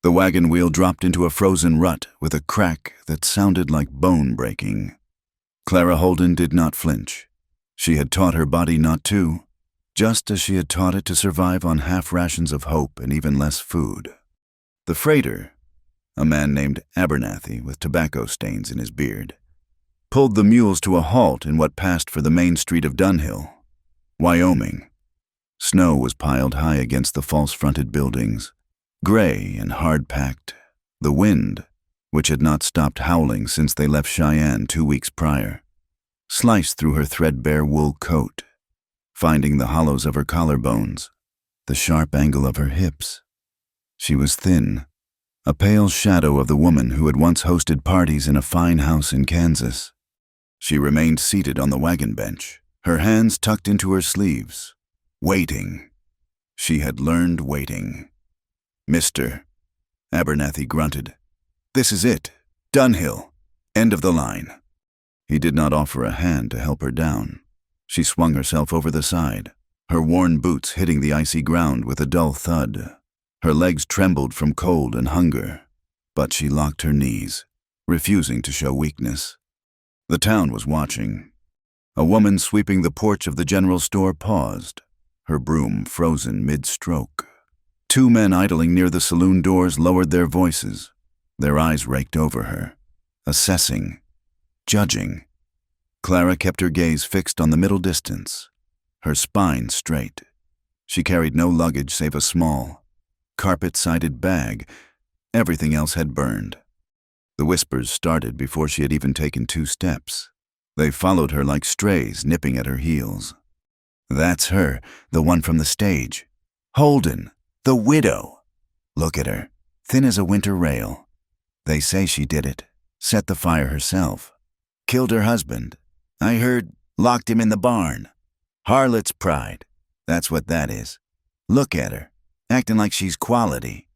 The wagon wheel dropped into a frozen rut with a crack that sounded like bone breaking. Clara Holden did not flinch. She had taught her body not to, just as she had taught it to survive on half rations of hope and even less food. The freighter, a man named Abernathy with tobacco stains in his beard, pulled the mules to a halt in what passed for the main street of Dunhill, Wyoming. Snow was piled high against the false-fronted buildings, gray and hard-packed. The wind, which had not stopped howling since they left Cheyenne 2 weeks prior, sliced through her threadbare wool coat, finding the hollows of her collarbones, the sharp angle of her hips. She was thin, a pale shadow of the woman who had once hosted parties in a fine house in Kansas. She remained seated on the wagon bench, her hands tucked into her sleeves, waiting. She had learned waiting. "Mr." Abernathy grunted. "This is it. Dunhill. End of the line." He did not offer a hand to help her down. She swung herself over the side, her worn boots hitting the icy ground with a dull thud. Her legs trembled from cold and hunger, but she locked her knees, refusing to show weakness. The town was watching. A woman sweeping the porch of the general store paused, her broom frozen mid-stroke. 2 men idling near the saloon doors lowered their voices, their eyes raked over her, assessing, judging. Clara kept her gaze fixed on the middle distance, her spine straight. She carried no luggage save a small, carpet-sided bag. Everything else had burned. The whispers started before she had even taken 2 steps. They followed her like strays, nipping at her heels. "That's her, the one from the stage. Holden, the widow. Look at her, thin as a winter rail. They say she did it, set the fire herself. Killed her husband. I heard, locked him in the barn. Harlot's pride, that's what that is. Look at her, acting like she's quality."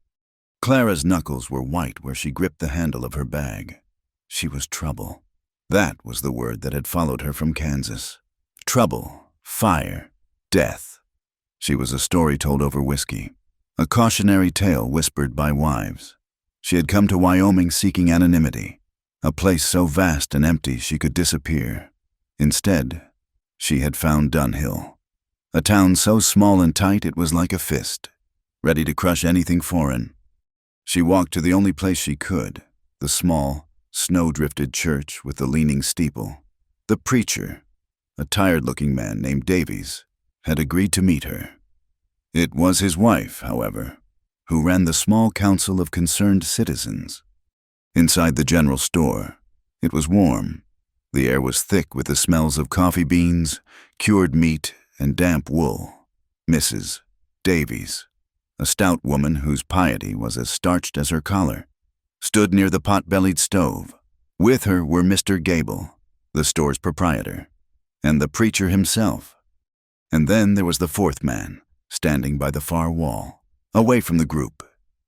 Clara's knuckles were white where she gripped the handle of her bag. She was trouble. That was the word that had followed her from Kansas. Trouble, fire, death. She was a story told over whiskey, a cautionary tale whispered by wives. She had come to Wyoming seeking anonymity, a place so vast and empty she could disappear. Instead, she had found Dunhill, a town so small and tight it was like a fist, ready to crush anything foreign. She walked to the only place she could, the small, snow-drifted church with the leaning steeple. The preacher, a tired-looking man named Davies, had agreed to meet her. It was his wife, however, who ran the small council of concerned citizens. Inside the general store, it was warm. The air was thick with the smells of coffee beans, cured meat, and damp wool. Mrs. Davies, a stout woman whose piety was as starched as her collar, stood near the pot-bellied stove. With her were Mr. Gable, the store's proprietor, and the preacher himself. And then there was the 4th man, standing by the far wall, away from the group.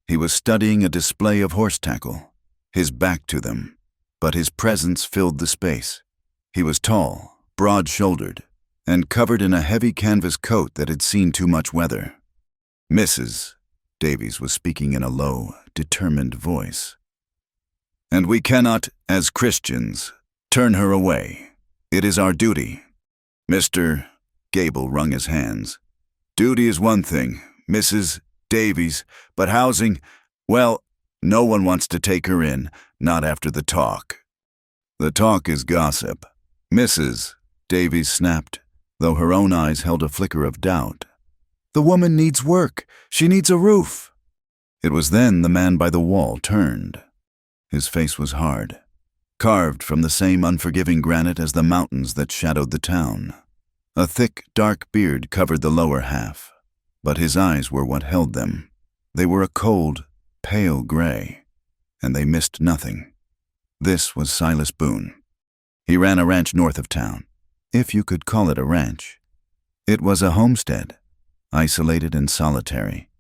He was studying a display of horse tackle, his back to them, but his presence filled the space. He was tall, broad-shouldered, and covered in a heavy canvas coat that had seen too much weather. "Mrs." Davies was speaking in a low, determined voice. "And we cannot, as Christians, turn her away. It is our duty." Mr. Gable wrung his hands. "Duty is one thing, Mrs. Davies, but housing, well, no one wants to take her in, not after the talk." "The talk is gossip," Mrs. Davies snapped, though her own eyes held a flicker of doubt. "The woman needs work. She needs a roof." It was then the man by the wall turned. His face was hard, carved from the same unforgiving granite as the mountains that shadowed the town. A thick, dark beard covered the lower half, but his eyes were what held them. They were a cold, pale gray, and they missed nothing. This was Silas Boone. He ran a ranch north of town, if you could call it a ranch. It was a homestead, isolated and solitary,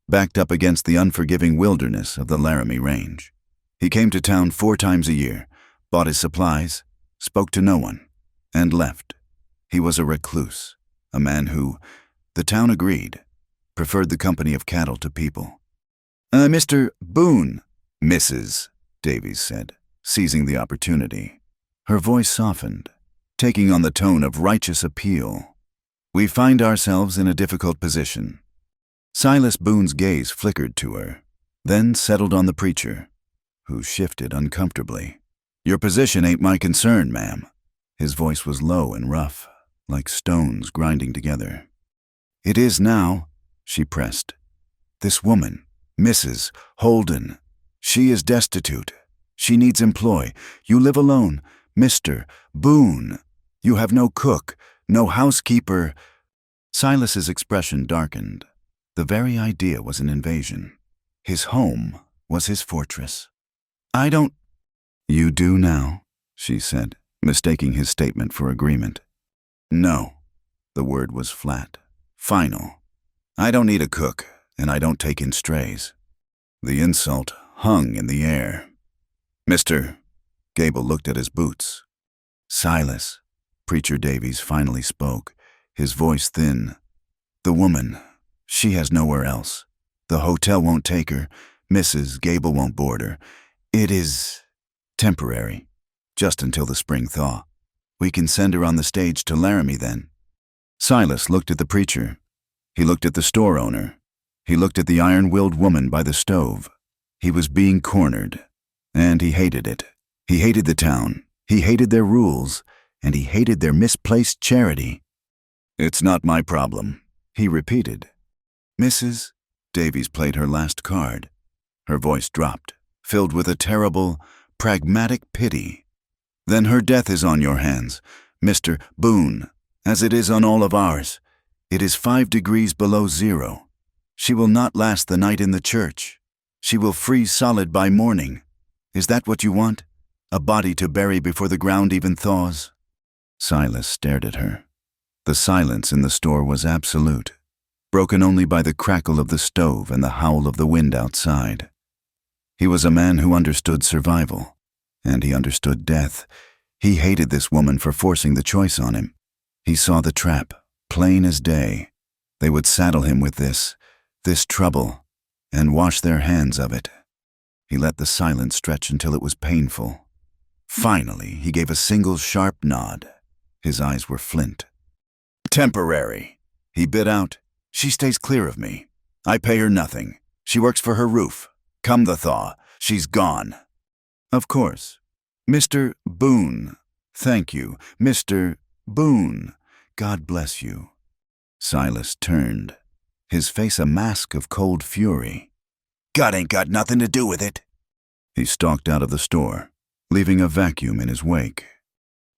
backed up against the unforgiving wilderness of the Laramie Range. He came to town 4 times a year, bought his supplies, spoke to no one, and left. He was a recluse, a man who, the town agreed, preferred the company of cattle to people. Mr. Boone." "Mrs." Davies said, seizing the opportunity. Her voice softened, taking on the tone of righteous appeal. "We find ourselves in a difficult position." Silas Boone's gaze flickered to her, then settled on the preacher, who shifted uncomfortably. "Your position ain't my concern, ma'am." His voice was low and rough, like stones grinding together. "It is now," she pressed. "This woman, Mrs. Holden, she is destitute. She needs employ. You live alone, Mr. Boone. You have no cook, no housekeeper." Silas's expression darkened. The very idea was an invasion. His home was his fortress. "I don't—" "You do now," she said, mistaking his statement for agreement. "No." The word was flat, final. "I don't need a cook, and I don't take in strays." The insult hung in the air. "Mr." Gable looked at his boots. "Silas," Preacher Davies finally spoke, his voice thin. "The woman, she has nowhere else. The hotel won't take her. Mrs. Gable won't board her. It is temporary, just until the spring thaw. We can send her on the stage to Laramie then." Silas looked at the preacher. He looked at the store owner. He looked at the iron-willed woman by the stove. He was being cornered, and he hated it. He hated the town. He hated their rules, and he hated their misplaced charity. "It's not my problem," he repeated. "Mrs." Davies played her last card. Her voice dropped, filled with a terrible, pragmatic pity. "Then her death is on your hands, Mr. Boone, as it is on all of ours. It is 5 degrees below zero. She will not last the night in the church. She will freeze solid by morning. Is that what you want? A body to bury before the ground even thaws?" Silas stared at her. The silence in the store was absolute, broken only by the crackle of the stove and the howl of the wind outside. He was a man who understood survival, and he understood death. He hated this woman for forcing the choice on him. He saw the trap, plain as day. They would saddle him with this trouble, and wash their hands of it. He let the silence stretch until it was painful. Finally, he gave a single sharp nod. His eyes were flint. "Temporary," he bit out. "She stays clear of me. I pay her nothing. She works for her roof. Come the thaw, she's gone." "Of course. Mr. Boone." "Thank you, Mr. Boone. God bless you." Silas turned, his face a mask of cold fury. "God ain't got nothing to do with it." He stalked out of the store, leaving a vacuum in his wake.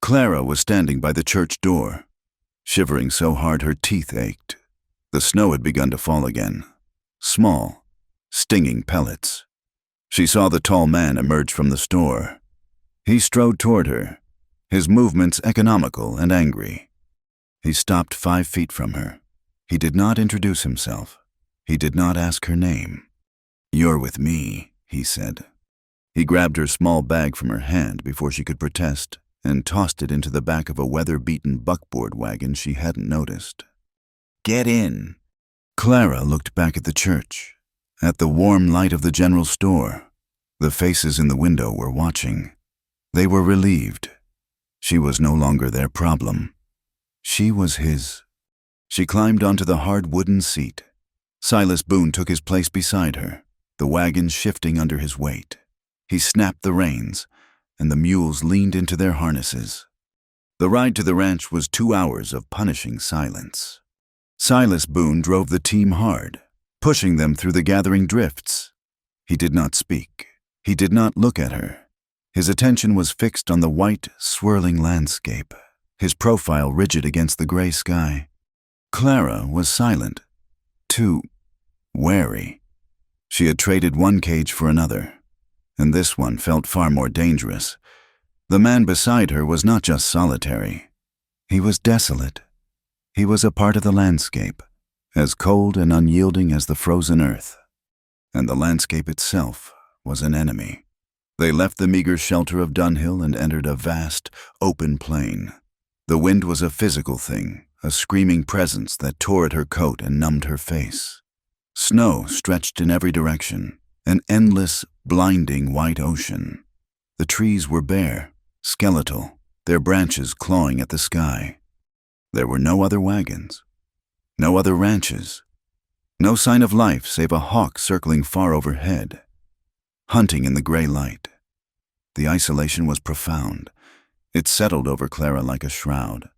Clara was standing by the church door, shivering so hard her teeth ached. The snow had begun to fall again, small, stinging pellets. She saw the tall man emerge from the store. He strode toward her, his movements economical and angry. He stopped 5 feet from her. He did not introduce himself. He did not ask her name. "You're with me," he said. He grabbed her small bag from her hand before she could protest and tossed it into the back of a weather-beaten buckboard wagon she hadn't noticed. "Get in." Clara looked back at the church, at the warm light of the general store. The faces in the window were watching. They were relieved. She was no longer their problem. She was his. She climbed onto the hard wooden seat. Silas Boone took his place beside her, the wagon shifting under his weight. He snapped the reins, and the mules leaned into their harnesses. The ride to the ranch was 2 hours of punishing silence. Silas Boone drove the team hard, pushing them through the gathering drifts. He did not speak. He did not look at her. His attention was fixed on the white, swirling landscape, his profile rigid against the gray sky. Clara was silent, too wary. She had traded one cage for another, and this one felt far more dangerous. The man beside her was not just solitary. He was desolate. He was a part of the landscape, as cold and unyielding as the frozen earth. And the landscape itself was an enemy. They left the meager shelter of Dunhill and entered a vast, open plain. The wind was a physical thing, a screaming presence that tore at her coat and numbed her face. Snow stretched in every direction, an endless, blinding white ocean. The trees were bare, skeletal, their branches clawing at the sky. There were no other wagons, no other ranches, no sign of life save a hawk circling far overhead, hunting in the gray light. The isolation was profound. It settled over Clara like a shroud.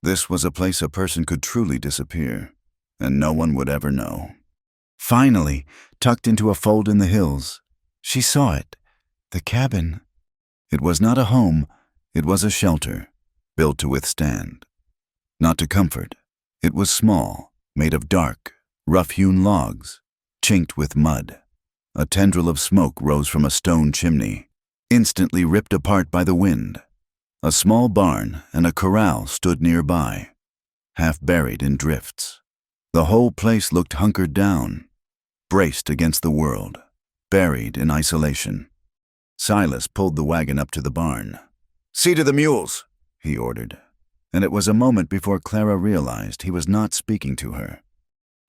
This was a place a person could truly disappear, and no one would ever know. Finally, tucked into a fold in the hills, she saw it, the cabin. It was not a home, it was a shelter, built to withstand. Not to comfort. It was small, made of dark, rough-hewn logs, chinked with mud. A tendril of smoke rose from a stone chimney, instantly ripped apart by the wind. A small barn and a corral stood nearby, half buried in drifts. The whole place looked hunkered down, braced against the world, buried in isolation. Silas pulled the wagon up to the barn. "See to the mules," he ordered, and it was a moment before Clara realized he was not speaking to her.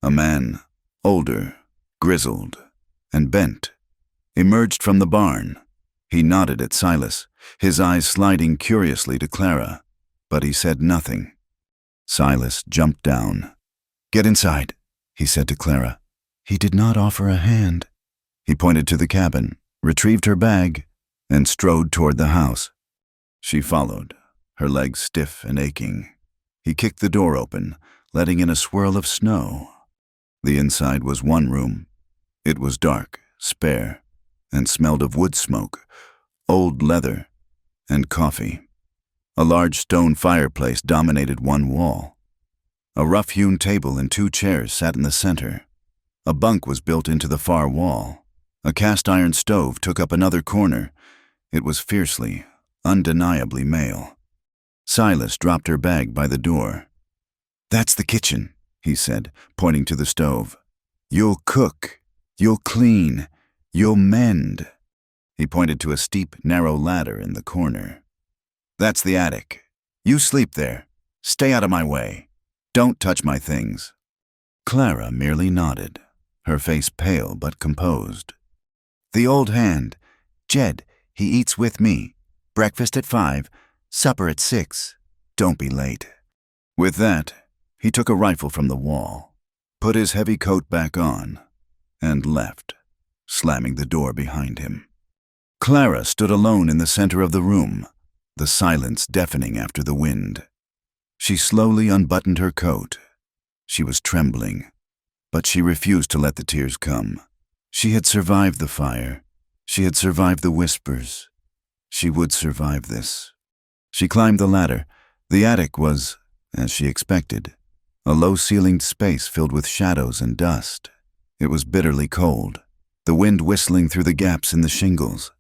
A man, older, grizzled, and bent, emerged from the barn. He nodded at Silas, his eyes sliding curiously to Clara, but he said nothing. Silas jumped down. "Get inside," he said to Clara. He did not offer a hand. He pointed to the cabin, retrieved her bag, and strode toward the house. She followed, her legs stiff and aching. He kicked the door open, letting in a swirl of snow. The inside was one room. It was dark, spare, and smelled of wood smoke, old leather, and coffee. A large stone fireplace dominated one wall. A rough-hewn table and 2 chairs sat in the center. A bunk was built into the far wall. A cast-iron stove took up another corner. It was fiercely, undeniably male. Silas dropped her bag by the door. "That's the kitchen," he said, pointing to the stove. "You'll cook. You'll clean. You'll mend." He pointed to a steep, narrow ladder in the corner. "That's the attic. You sleep there. Stay out of my way. Don't touch my things." Clara merely nodded, her face pale but composed. "The old hand, Jed, he eats with me. Breakfast at 5, supper at 6. Don't be late." With that, he took a rifle from the wall, put his heavy coat back on, and left, slamming the door behind him. Clara stood alone in the center of the room, the silence deafening after the wind. She slowly unbuttoned her coat. She was trembling, but she refused to let the tears come. She had survived the fire. She had survived the whispers. She would survive this. She climbed the ladder. The attic was, as she expected, a low-ceilinged space filled with shadows and dust. It was bitterly cold, the wind whistling through the gaps in the shingles.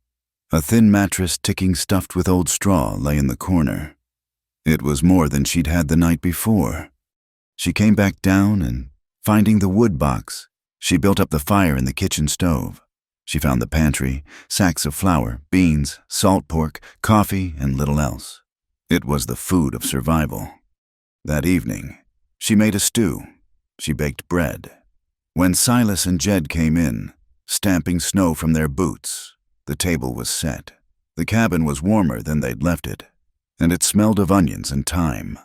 A thin mattress ticking stuffed with old straw lay in the corner. It was more than she'd had the night before. She came back down and, finding the wood box, she built up the fire in the kitchen stove. She found the pantry, sacks of flour, beans, salt pork, coffee, and little else. It was the food of survival. That evening, she made a stew. She baked bread. When Silas and Jed came in, stamping snow from their boots, the table was set. The cabin was warmer than they'd left it, and it smelled of onions and thyme.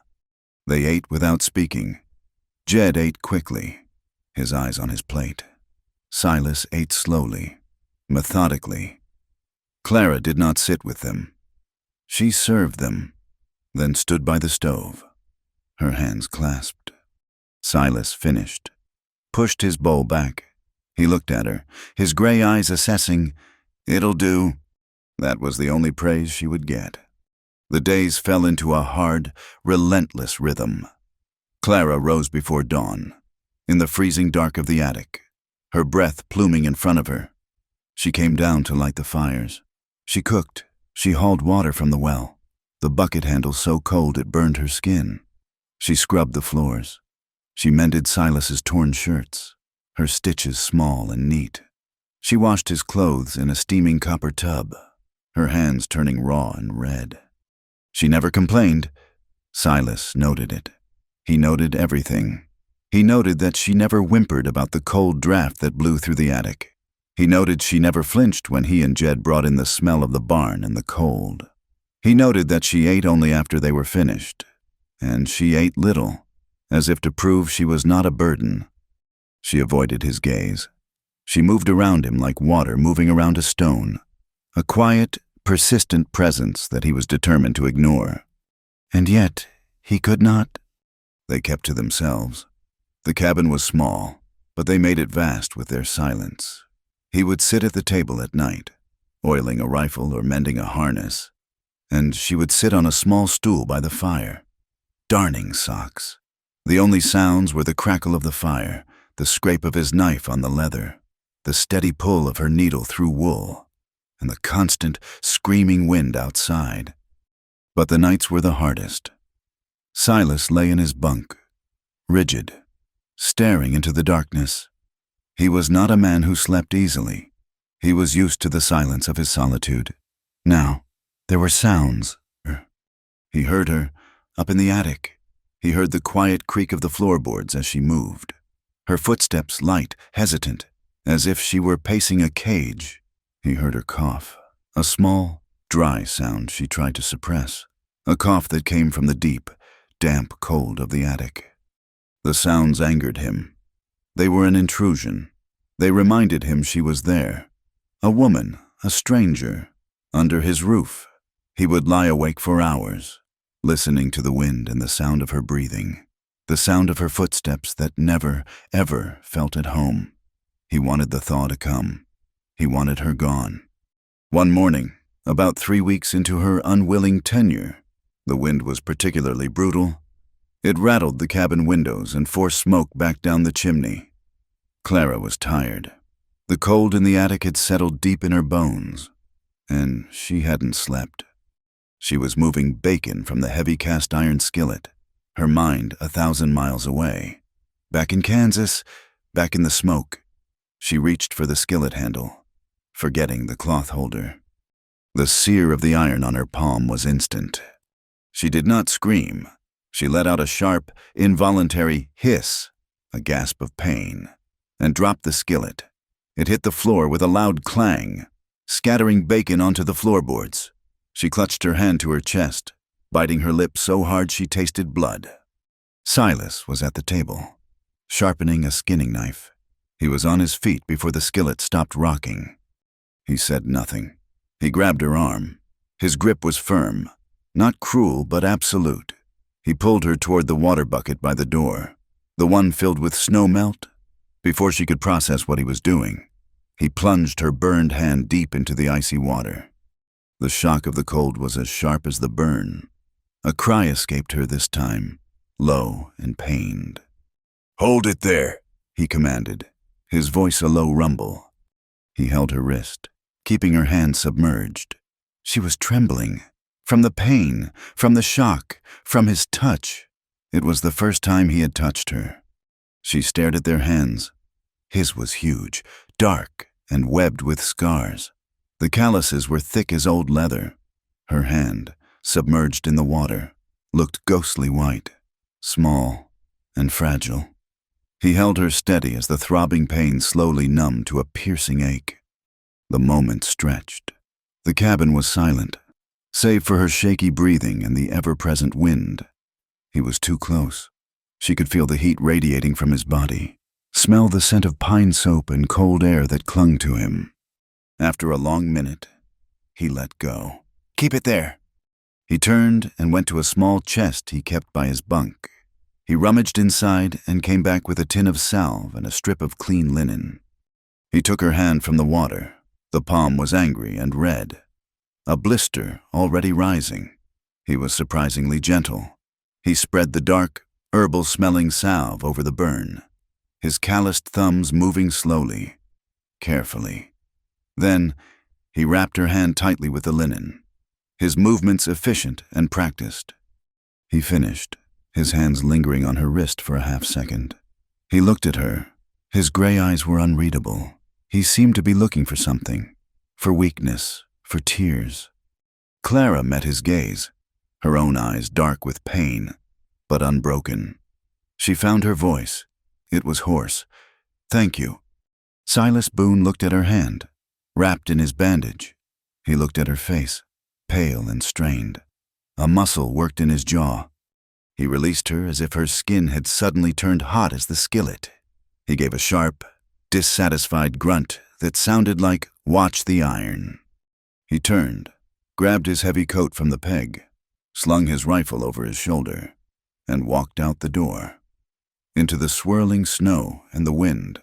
They ate without speaking. Jed ate quickly, his eyes on his plate. Silas ate slowly, methodically. Clara did not sit with them. She served them, then stood by the stove, her hands clasped. Silas finished, pushed his bowl back. He looked at her, his gray eyes assessing. "It'll do." That was the only praise she would get. The days fell into a hard, relentless rhythm. Clara rose before dawn, in the freezing dark of the attic, her breath pluming in front of her. She came down to light the fires. She cooked. She hauled water from the well, the bucket handle so cold it burned her skin. She scrubbed the floors. She mended Silas's torn shirts, her stitches small and neat. She washed his clothes in a steaming copper tub, her hands turning raw and red. She never complained. Silas noted it. He noted everything. He noted that she never whimpered about the cold draft that blew through the attic. He noted she never flinched when he and Jed brought in the smell of the barn and the cold. He noted that she ate only after they were finished, and she ate little, as if to prove she was not a burden. She avoided his gaze. She moved around him like water moving around a stone, a quiet, persistent presence that he was determined to ignore. And yet, he could not. They kept to themselves. The cabin was small, but they made it vast with their silence. He would sit at the table at night, oiling a rifle or mending a harness, and she would sit on a small stool by the fire, darning socks. The only sounds were the crackle of the fire, the scrape of his knife on the leather, the steady pull of her needle through wool, and the constant, screaming wind outside. But the nights were the hardest. Silas lay in his bunk, rigid, staring into the darkness. He was not a man who slept easily. He was used to the silence of his solitude. Now, there were sounds. He heard her, up in the attic. He heard the quiet creak of the floorboards as she moved. Her footsteps light, hesitant, as if she were pacing a cage. He heard her cough, a small, dry sound she tried to suppress, a cough that came from the deep, damp cold of the attic. The sounds angered him. They were an intrusion. They reminded him she was there, a woman, a stranger, under his roof. He would lie awake for hours, listening to the wind and the sound of her breathing, the sound of her footsteps that never, ever felt at home. He wanted the thaw to come. He wanted her gone. One morning, about 3 weeks into her unwilling tenure, the wind was particularly brutal. It rattled the cabin windows and forced smoke back down the chimney. Clara was tired. The cold in the attic had settled deep in her bones, and she hadn't slept. She was moving bacon from the heavy cast-iron skillet, her mind 1,000 miles away. Back in Kansas, back in the smoke, she reached for the skillet handle, forgetting the cloth holder. The sear of the iron on her palm was instant. She did not scream. She let out a sharp, involuntary hiss, a gasp of pain, and dropped the skillet. It hit the floor with a loud clang, scattering bacon onto the floorboards. She clutched her hand to her chest, biting her lip so hard she tasted blood. Silas was at the table, sharpening a skinning knife. He was on his feet before the skillet stopped rocking. He said nothing. He grabbed her arm. His grip was firm, not cruel but absolute. He pulled her toward the water bucket by the door, the one filled with snow melt. Before she could process what he was doing, he plunged her burned hand deep into the icy water. The shock of the cold was as sharp as the burn. A cry escaped her this time, low and pained. "Hold it there," he commanded, his voice a low rumble. He held her wrist, keeping her hand submerged. She was trembling, from the pain, from the shock, from his touch. It was the first time he had touched her. She stared at their hands. His was huge, dark, and webbed with scars. The calluses were thick as old leather. Her hand, submerged in the water, looked ghostly white, small and fragile. He held her steady as the throbbing pain slowly numbed to a piercing ache. The moment stretched. The cabin was silent, save for her shaky breathing and the ever-present wind. He was too close. She could feel the heat radiating from his body, smell the scent of pine soap and cold air that clung to him. After a long minute, he let go. "Keep it there." He turned and went to a small chest he kept by his bunk. He rummaged inside and came back with a tin of salve and a strip of clean linen. He took her hand from the water. The palm was angry and red, a blister already rising. He was surprisingly gentle. He spread the dark, herbal-smelling salve over the burn, his calloused thumbs moving slowly, carefully. Then, he wrapped her hand tightly with the linen, his movements efficient and practiced. He finished, his hands lingering on her wrist for a half-second. He looked at her. His gray eyes were unreadable. He seemed to be looking for something, for weakness, for tears. Clara met his gaze, her own eyes dark with pain, but unbroken. She found her voice. It was hoarse. "Thank you." Silas Boone looked at her hand, wrapped in his bandage. He looked at her face, pale and strained. A muscle worked in his jaw. He released her as if her skin had suddenly turned hot as the skillet. He gave a sharp, dissatisfied grunt that sounded like, "Watch the iron." He turned, grabbed his heavy coat from the peg, slung his rifle over his shoulder, and walked out the door, into the swirling snow and the wind.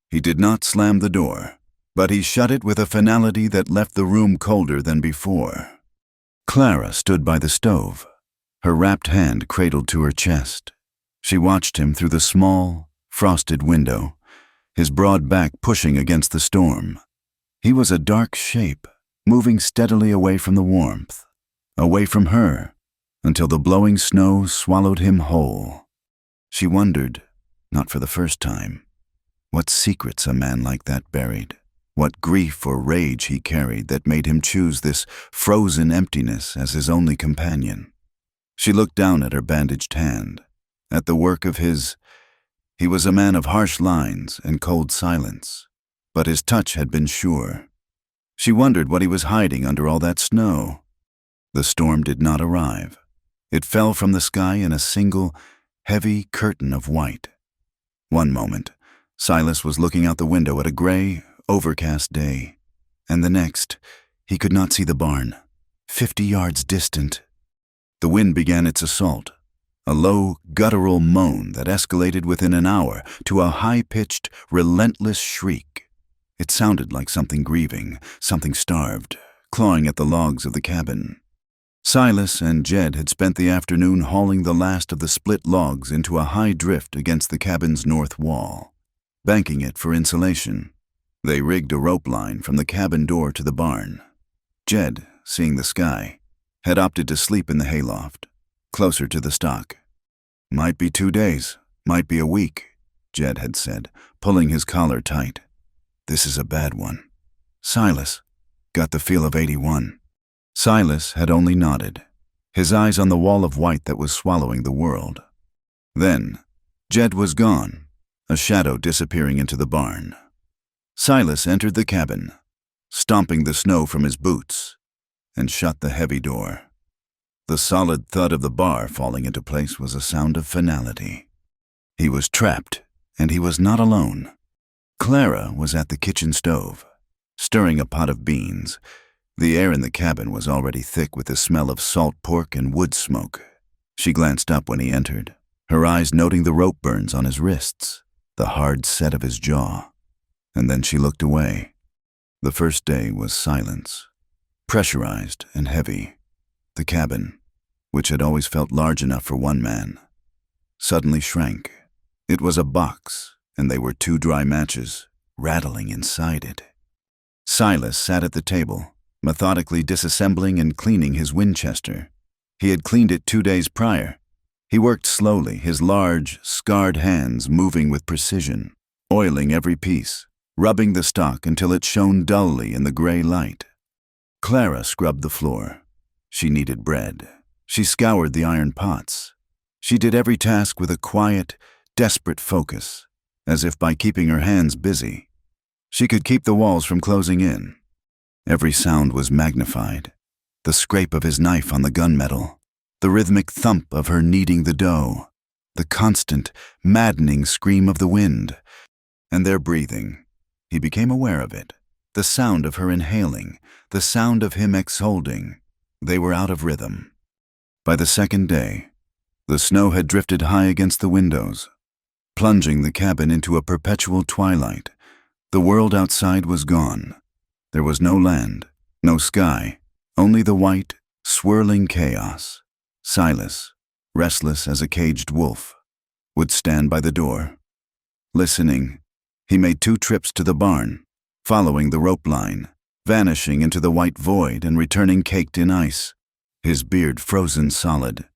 He did not slam the door, but he shut it with a finality that left the room colder than before. Clara stood by the stove, her wrapped hand cradled to her chest. She watched him through the small, frosted window, his broad back pushing against the storm. He was a dark shape, moving steadily away from the warmth, away from her, until the blowing snow swallowed him whole. She wondered, not for the first time, what secrets a man like that buried, what grief or rage he carried that made him choose this frozen emptiness as his only companion. She looked down at her bandaged hand, at the work of his... He was a man of harsh lines and cold silence, but his touch had been sure. She wondered what he was hiding under all that snow. The storm did not arrive. It fell from the sky in a single, heavy curtain of white. One moment, Silas was looking out the window at a gray, overcast day, and the next, he could not see the barn, 50 yards distant. The wind began its assault, a low, guttural moan that escalated within an hour to a high-pitched, relentless shriek. It sounded like something grieving, something starved, clawing at the logs of the cabin. Silas and Jed had spent the afternoon hauling the last of the split logs into a high drift against the cabin's north wall, banking it for insulation. They rigged a rope line from the cabin door to the barn. Jed, seeing the sky, had opted to sleep in the hayloft, closer to the stock. "Might be 2 days, might be a week," Jed had said, pulling his collar tight. "This is a bad one." Silas got the feel of 81. Silas had only nodded, his eyes on the wall of white that was swallowing the world. Then, Jed was gone, a shadow disappearing into the barn. Silas entered the cabin, stomping the snow from his boots, and shut the heavy door. The solid thud of the bar falling into place was a sound of finality. He was trapped, and he was not alone. Clara was at the kitchen stove, stirring a pot of beans. The air in the cabin was already thick with the smell of salt pork and wood smoke. She glanced up when he entered, her eyes noting the rope burns on his wrists, the hard set of his jaw. And then she looked away. The first day was silence, pressurized and heavy. The cabin, which had always felt large enough for one man, suddenly shrank. It was a box, and they were 2 dry matches, rattling inside it. Silas sat at the table, methodically disassembling and cleaning his Winchester. He had cleaned it 2 days prior. He worked slowly, his large, scarred hands moving with precision, oiling every piece, rubbing the stock until it shone dully in the gray light. Clara scrubbed the floor. She kneaded bread. She scoured the iron pots. She did every task with a quiet, desperate focus, as if by keeping her hands busy, she could keep the walls from closing in. Every sound was magnified. The scrape of his knife on the gunmetal, the rhythmic thump of her kneading the dough, the constant, maddening scream of the wind, and their breathing. He became aware of it. The sound of her inhaling, the sound of him exhaling. They were out of rhythm. By the second day, the snow had drifted high against the windows, plunging the cabin into a perpetual twilight. The world outside was gone. There was no land, no sky, only the white, swirling chaos. Silas, restless as a caged wolf, would stand by the door. Listening, he made 2 trips to the barn, following the rope line, vanishing into the white void and returning caked in ice, his beard frozen solid.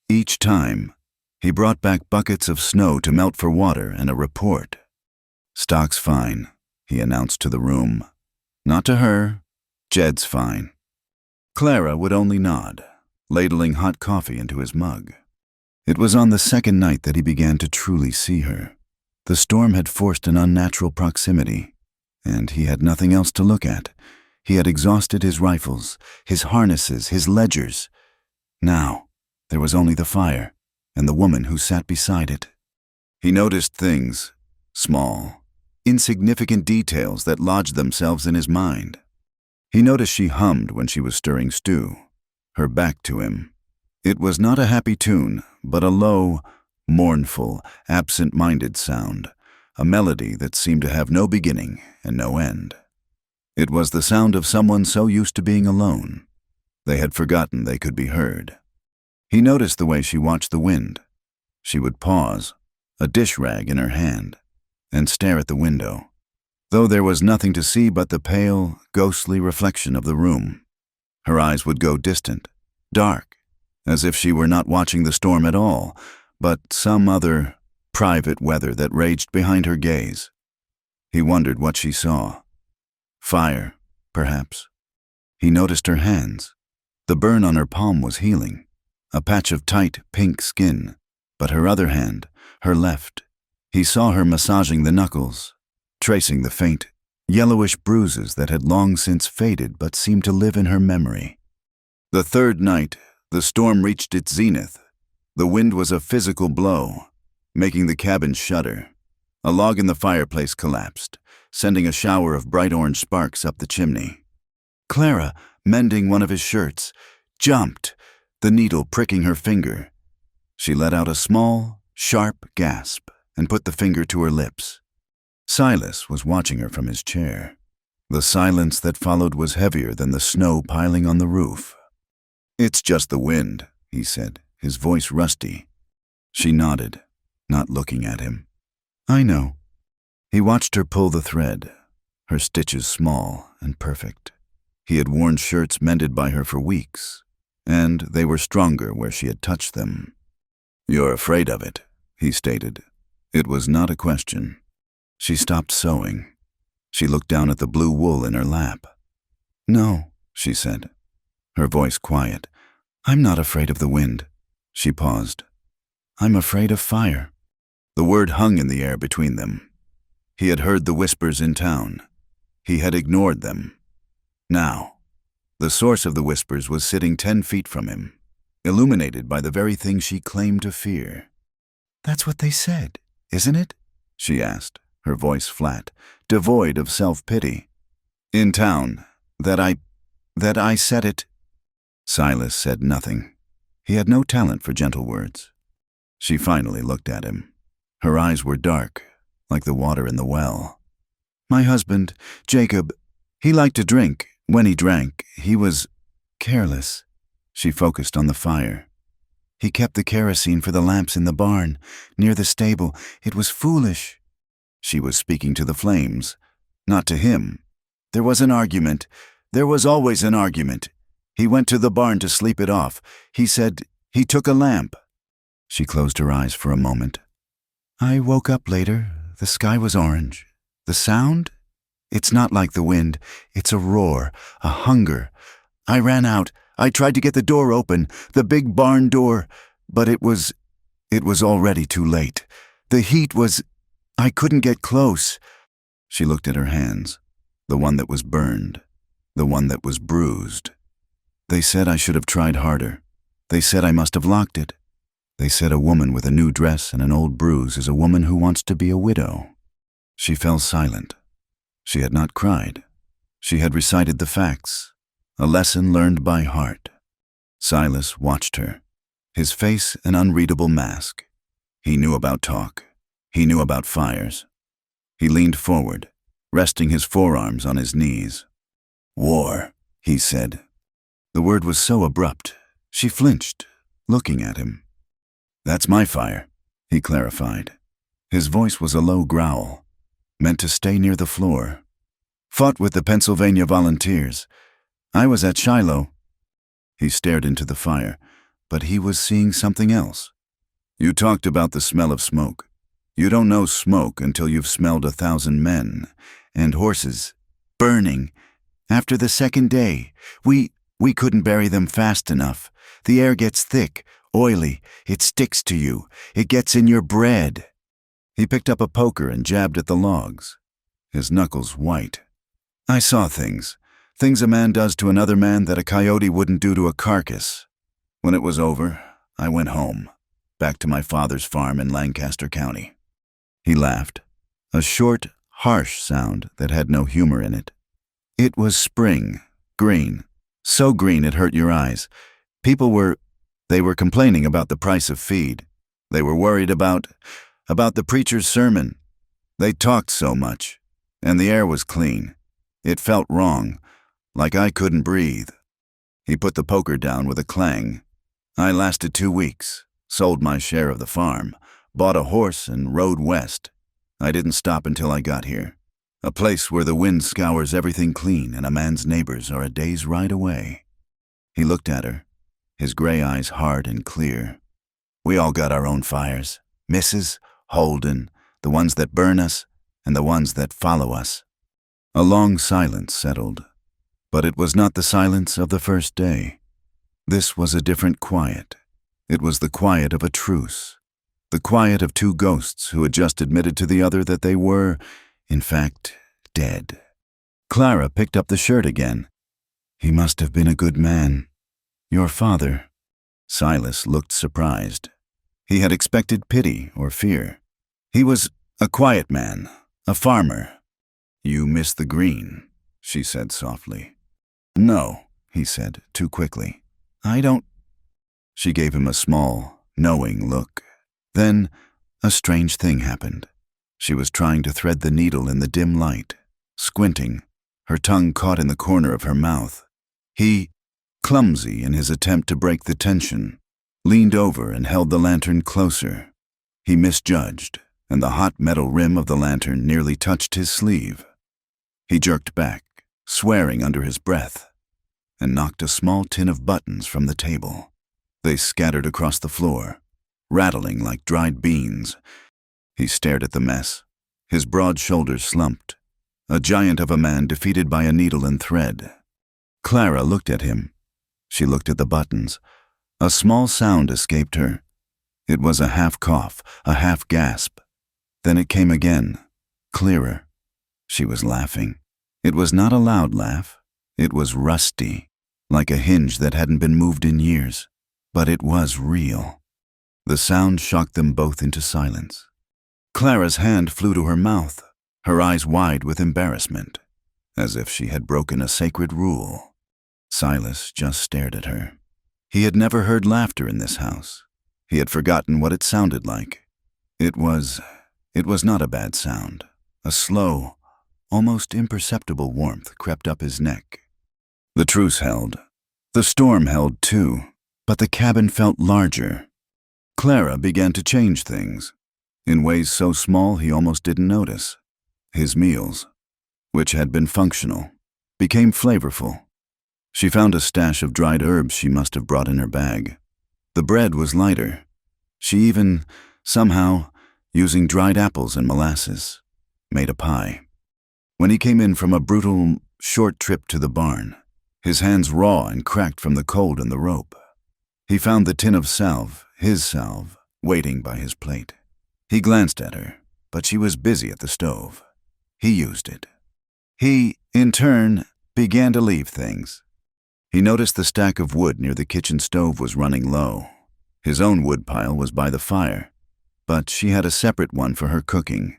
Each time, he brought back buckets of snow to melt for water and a report. "Stock's fine," he announced to the room. Not to her. Jed's fine. Clara would only nod, ladling hot coffee into his mug. It was on the second night that he began to truly see her. The storm had forced an unnatural proximity. and he had nothing else to look at. He had exhausted his rifles, his harnesses, his ledgers. Now, there was only the fire and the woman who sat beside it. He noticed things, small, insignificant details that lodged themselves in his mind. He noticed she hummed when she was stirring stew, her back to him. It was not a happy tune, but a low, mournful, absent-minded sound, a melody that seemed to have no beginning and no end. It was the sound of someone so used to being alone, they had forgotten they could be heard. He noticed the way she watched the wind. She would pause, a dish rag in her hand, and stare at the window, though there was nothing to see but the pale, ghostly reflection of the room. Her eyes would go distant, dark, as if she were not watching the storm at all, but some other, private weather that raged behind her gaze. He wondered what she saw. Fire, perhaps. He noticed her hands. The burn on her palm was healing, a patch of tight, pink skin, but her other hand, her left, he saw her massaging the knuckles, tracing the faint, yellowish bruises that had long since faded but seemed to live in her memory. The third night, the storm reached its zenith. The wind was a physical blow, making the cabin shudder. A log in the fireplace collapsed, sending a shower of bright orange sparks up the chimney. Clara, mending one of his shirts, jumped, the needle pricking her finger. She let out a small, sharp gasp and put the finger to her lips. Silas was watching her from his chair. The silence that followed was heavier than the snow piling on the roof. "It's just the wind," he said, his voice rusty. She nodded, not looking at him. "I know." He watched her pull the thread, her stitches small and perfect. He had worn shirts mended by her for weeks, and they were stronger where she had touched them. "You're afraid of it," he stated. It was not a question. She stopped sewing. She looked down at the blue wool in her lap. "No," she said, her voice quiet. "I'm not afraid of the wind." She paused. "I'm afraid of fire." The word hung in the air between them. He had heard the whispers in town. He had ignored them. Now, the source of the whispers was sitting 10 feet from him, illuminated by the very thing she claimed to fear. "That's what they said, isn't it?" she asked, her voice flat, devoid of self-pity. "In town, that I said it." Silas said nothing. He had no talent for gentle words. She finally looked at him. Her eyes were dark, like the water in the well. "My husband, Jacob, he liked to drink. When he drank, he was careless." She focused on the fire. "He kept the kerosene for the lamps in the barn, near the stable. It was foolish." She was speaking to the flames, not to him. "There was an argument. There was always an argument. He went to the barn to sleep it off. He said he took a lamp." She closed her eyes for a moment. "I woke up later. The sky was orange. The sound? It's not like the wind. It's a roar, a hunger. I ran out. I tried to get the door open, the big barn door, but it was already too late. The heat was... I couldn't get close." She looked at her hands, the one that was burned, the one that was bruised. "They said I should have tried harder. They said I must have locked it. They said a woman with a new dress and an old bruise is a woman who wants to be a widow." She fell silent. She had not cried. She had recited the facts, a lesson learned by heart. Silas watched her, his face an unreadable mask. He knew about talk. He knew about fires. He leaned forward, resting his forearms on his knees. "War," he said. The word was so abrupt, she flinched, looking at him. "That's my fire," he clarified. His voice was a low growl, meant to stay near the floor. "Fought with the Pennsylvania Volunteers. I was at Shiloh." He stared into the fire, but he was seeing something else. "You talked about the smell of smoke. You don't know smoke until you've smelled 1,000 men and horses burning. After the second day, we couldn't bury them fast enough. The air gets thick, oily. It sticks to you. It gets in your bread." He picked up a poker and jabbed at the logs. his knuckles white. I saw things a man does to another man that a coyote wouldn't do to a carcass. When it was over, I went home, back to my father's farm in Lancaster County." He laughed, a short, harsh sound that had no humor in it. It was spring, green, so green it hurt your eyes. People were complaining about the price of feed. They were worried about the preacher's sermon. They talked so much, and the air was clean. It felt wrong, like I couldn't breathe. He put the poker down with a clang. I lasted 2 weeks, sold my share of the farm, bought a horse and rode west. I didn't stop until I got here. A place where the wind scours everything clean and a man's neighbors are a day's ride away. He looked at her, his gray eyes hard and clear. "We all got our own fires, Mrs., Holden, the ones that burn us and the ones that follow us." A long silence settled, but it was not the silence of the first day. This was a different quiet. It was the quiet of a truce, the quiet of 2 ghosts who had just admitted to the other that they were, in fact, dead. Clara picked up the shirt again. "He must have been a good man. Your father." Silas looked surprised. He had expected pity or fear. "He was a quiet man, a farmer." "You miss the green," she said softly. "No," he said, too quickly. "I don't." She gave him a small, knowing look. Then, a strange thing happened. She was trying to thread the needle in the dim light, squinting, her tongue caught in the corner of her mouth. He, clumsy in his attempt to break the tension, leaned over and held the lantern closer. He misjudged, and the hot metal rim of the lantern nearly touched his sleeve. He jerked back, swearing under his breath, and knocked a small tin of buttons from the table. They scattered across the floor, rattling like dried beans. He stared at the mess, his broad shoulders slumped, a giant of a man defeated by a needle and thread. Clara looked at him. She looked at the buttons. A small sound escaped her. It was a half cough, a half gasp. Then it came again, clearer. She was laughing. It was not a loud laugh. It was rusty, like a hinge that hadn't been moved in years. But it was real. The sound shocked them both into silence. Clara's hand flew to her mouth, her eyes wide with embarrassment, as if she had broken a sacred rule. Silas just stared at her. He had never heard laughter in this house. He had forgotten what it sounded like. It was not a bad sound. A slow, almost imperceptible warmth crept up his neck. The truce held. The storm held too, but the cabin felt larger. Clara began to change things, in ways so small he almost didn't notice. His meals, which had been functional, became flavorful. She found a stash of dried herbs she must have brought in her bag. The bread was lighter. She even, somehow, using dried apples and molasses, made a pie. When he came in from a brutal, short trip to the barn, his hands raw and cracked from the cold and the rope, he found the tin of salve, his salve, waiting by his plate. He glanced at her, but she was busy at the stove. He used it. He, in turn, began to leave things. He noticed the stack of wood near the kitchen stove was running low. His own wood pile was by the fire, but she had a separate one for her cooking.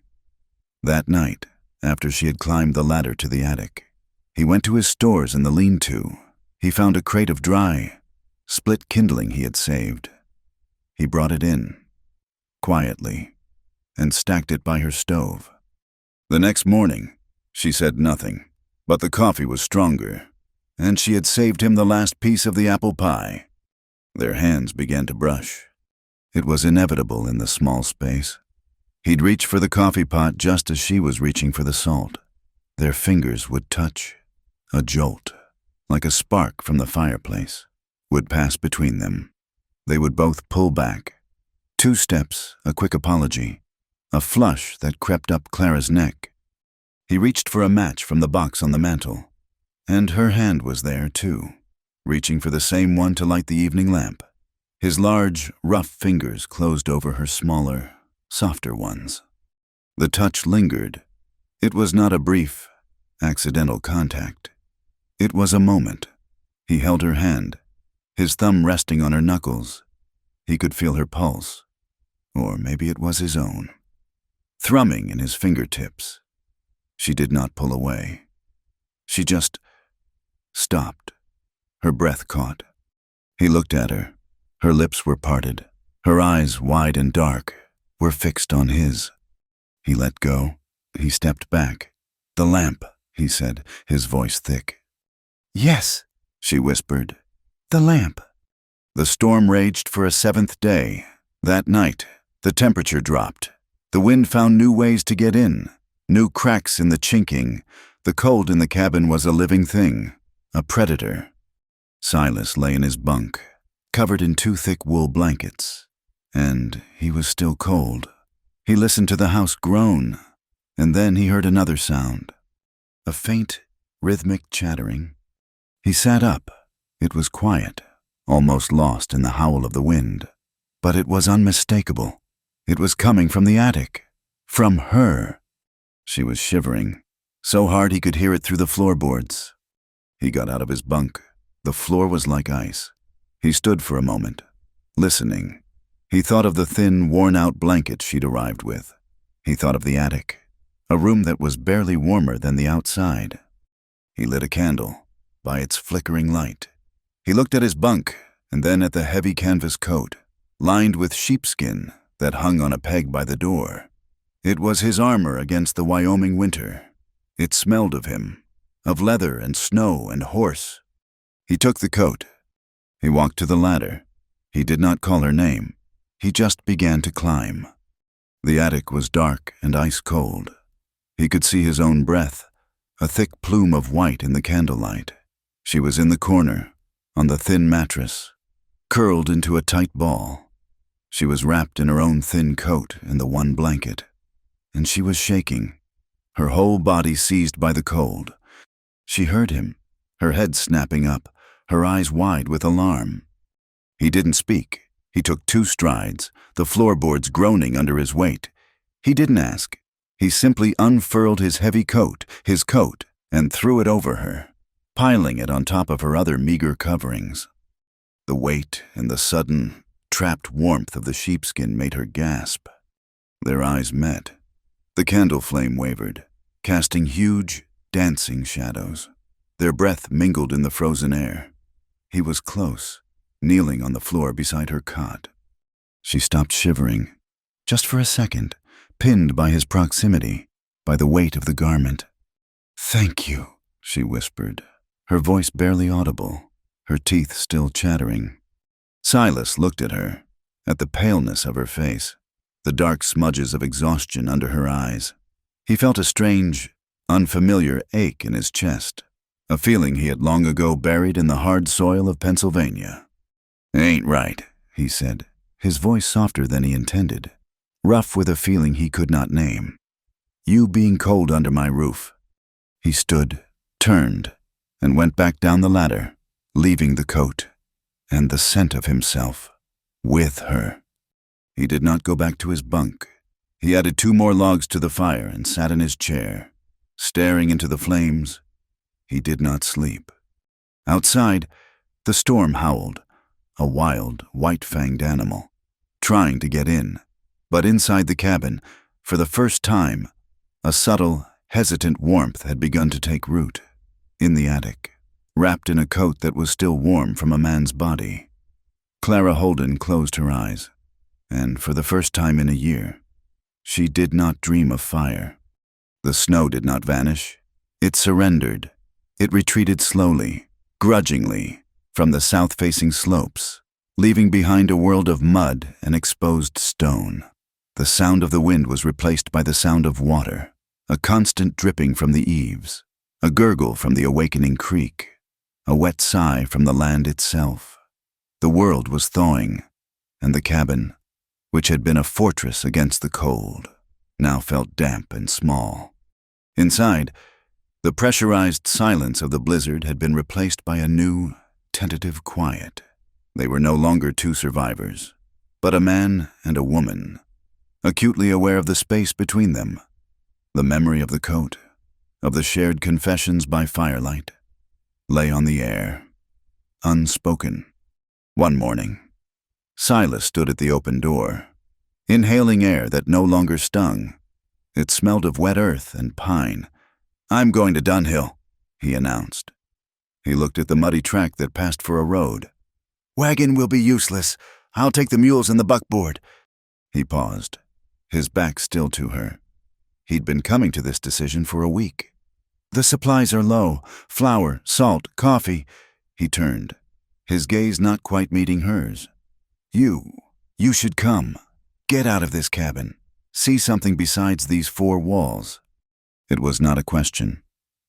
That night, after she had climbed the ladder to the attic, he went to his stores in the lean-to. He found a crate of dry, split kindling he had saved. He brought it in, quietly, and stacked it by her stove. The next morning, she said nothing, but the coffee was stronger, and she had saved him the last piece of the apple pie. Their hands began to brush. It was inevitable in the small space. He'd reach for the coffee pot just as she was reaching for the salt. Their fingers would touch. A jolt, like a spark from the fireplace, would pass between them. They would both pull back. 2 steps, a quick apology, a flush that crept up Clara's neck. He reached for a match from the box on the mantel, and her hand was there, too, reaching for the same one to light the evening lamp. His large, rough fingers closed over her smaller, softer ones. The touch lingered, It was not a brief, accidental contact. It was a moment. He held her hand, his thumb resting on her knuckles. He could feel her pulse, or maybe it was his own, thrumming in his fingertips. She did not pull away. She just stopped. Her breath caught. He looked at her. Her lips were parted. Her eyes, wide and dark, were fixed on his. He let go. He stepped back. "The lamp," he said, his voice thick. "Yes," she whispered. "The lamp." The storm raged for a 7th day. That night, the temperature dropped. The wind found new ways to get in, new cracks in the chinking. The cold in the cabin was a living thing, a predator. Silas lay in his bunk, covered in 2 thick wool blankets, and he was still cold. He listened to the house groan, and then he heard another sound, a faint, rhythmic chattering. He sat up. It was quiet, almost lost in the howl of the wind, but it was unmistakable. It was coming from the attic, from her. She was shivering, so hard he could hear it through the floorboards. He got out of his bunk. The floor was like ice. He stood for a moment, listening. He thought of the thin, worn-out blanket she'd arrived with. He thought of the attic, a room that was barely warmer than the outside. He lit a candle. By its flickering light, he looked at his bunk and then at the heavy canvas coat, lined with sheepskin, that hung on a peg by the door. It was his armor against the Wyoming winter. It smelled of him, of leather and snow and horse. He took the coat. He walked to the ladder. He did not call her name. He just began to climb. The attic was dark and ice-cold. He could see his own breath, a thick plume of white in the candlelight. She was in the corner, on the thin mattress, curled into a tight ball. She was wrapped in her own thin coat and the one blanket, and she was shaking, her whole body seized by the cold. She heard him, her head snapping up, her eyes wide with alarm. He didn't speak. He took 2 strides, the floorboards groaning under his weight. He didn't ask. He simply unfurled his heavy coat, and threw it over her, piling it on top of her other meager coverings. The weight and the sudden, trapped warmth of the sheepskin made her gasp. Their eyes met. The candle flame wavered, casting huge, dancing shadows. Their breath mingled in the frozen air. He was close, kneeling on the floor beside her cot. She stopped shivering, just for a second, pinned by his proximity, by the weight of the garment. "Thank you," she whispered, her voice barely audible, her teeth still chattering. Silas looked at her, at the paleness of her face, the dark smudges of exhaustion under her eyes. He felt a strange, unfamiliar ache in his chest, a feeling he had long ago buried in the hard soil of Pennsylvania. "Ain't right," he said, his voice softer than he intended, rough with a feeling he could not name. "You being cold under my roof." He stood, turned, and went back down the ladder, leaving the coat and the scent of himself with her. He did not go back to his bunk. He added 2 more logs to the fire and sat in his chair, staring into the flames. He did not sleep. Outside, the storm howled, a wild, white-fanged animal, trying to get in. But inside the cabin, for the first time, a subtle, hesitant warmth had begun to take root. In the attic, wrapped in a coat that was still warm from a man's body, Clara Holden closed her eyes, and for the first time in a year, she did not dream of fire. The snow did not vanish. It surrendered. It retreated slowly, grudgingly, from the south-facing slopes, leaving behind a world of mud and exposed stone. The sound of the wind was replaced by the sound of water, a constant dripping from the eaves, a gurgle from the awakening creek, a wet sigh from the land itself. The world was thawing, and the cabin, which had been a fortress against the cold, now felt damp and small. Inside, the pressurized silence of the blizzard had been replaced by a new, tentative quiet. They were no longer 2 survivors, but a man and a woman, acutely aware of the space between them, The memory of the coat, of the shared confessions by firelight, lay on the air, unspoken. One morning, Silas stood at the open door, inhaling air that no longer stung. It smelled of wet earth and pine. "I'm going to Dunhill," he announced. He looked at the muddy track that passed for a road. "Wagon will be useless. I'll take the mules and the buckboard." He paused, his back still to her. He'd been coming to this decision for a week. "The supplies are low. Flour, salt, coffee." He turned, his gaze not quite meeting hers. You should come. Get out of this cabin. See something besides these four walls." It was not a question,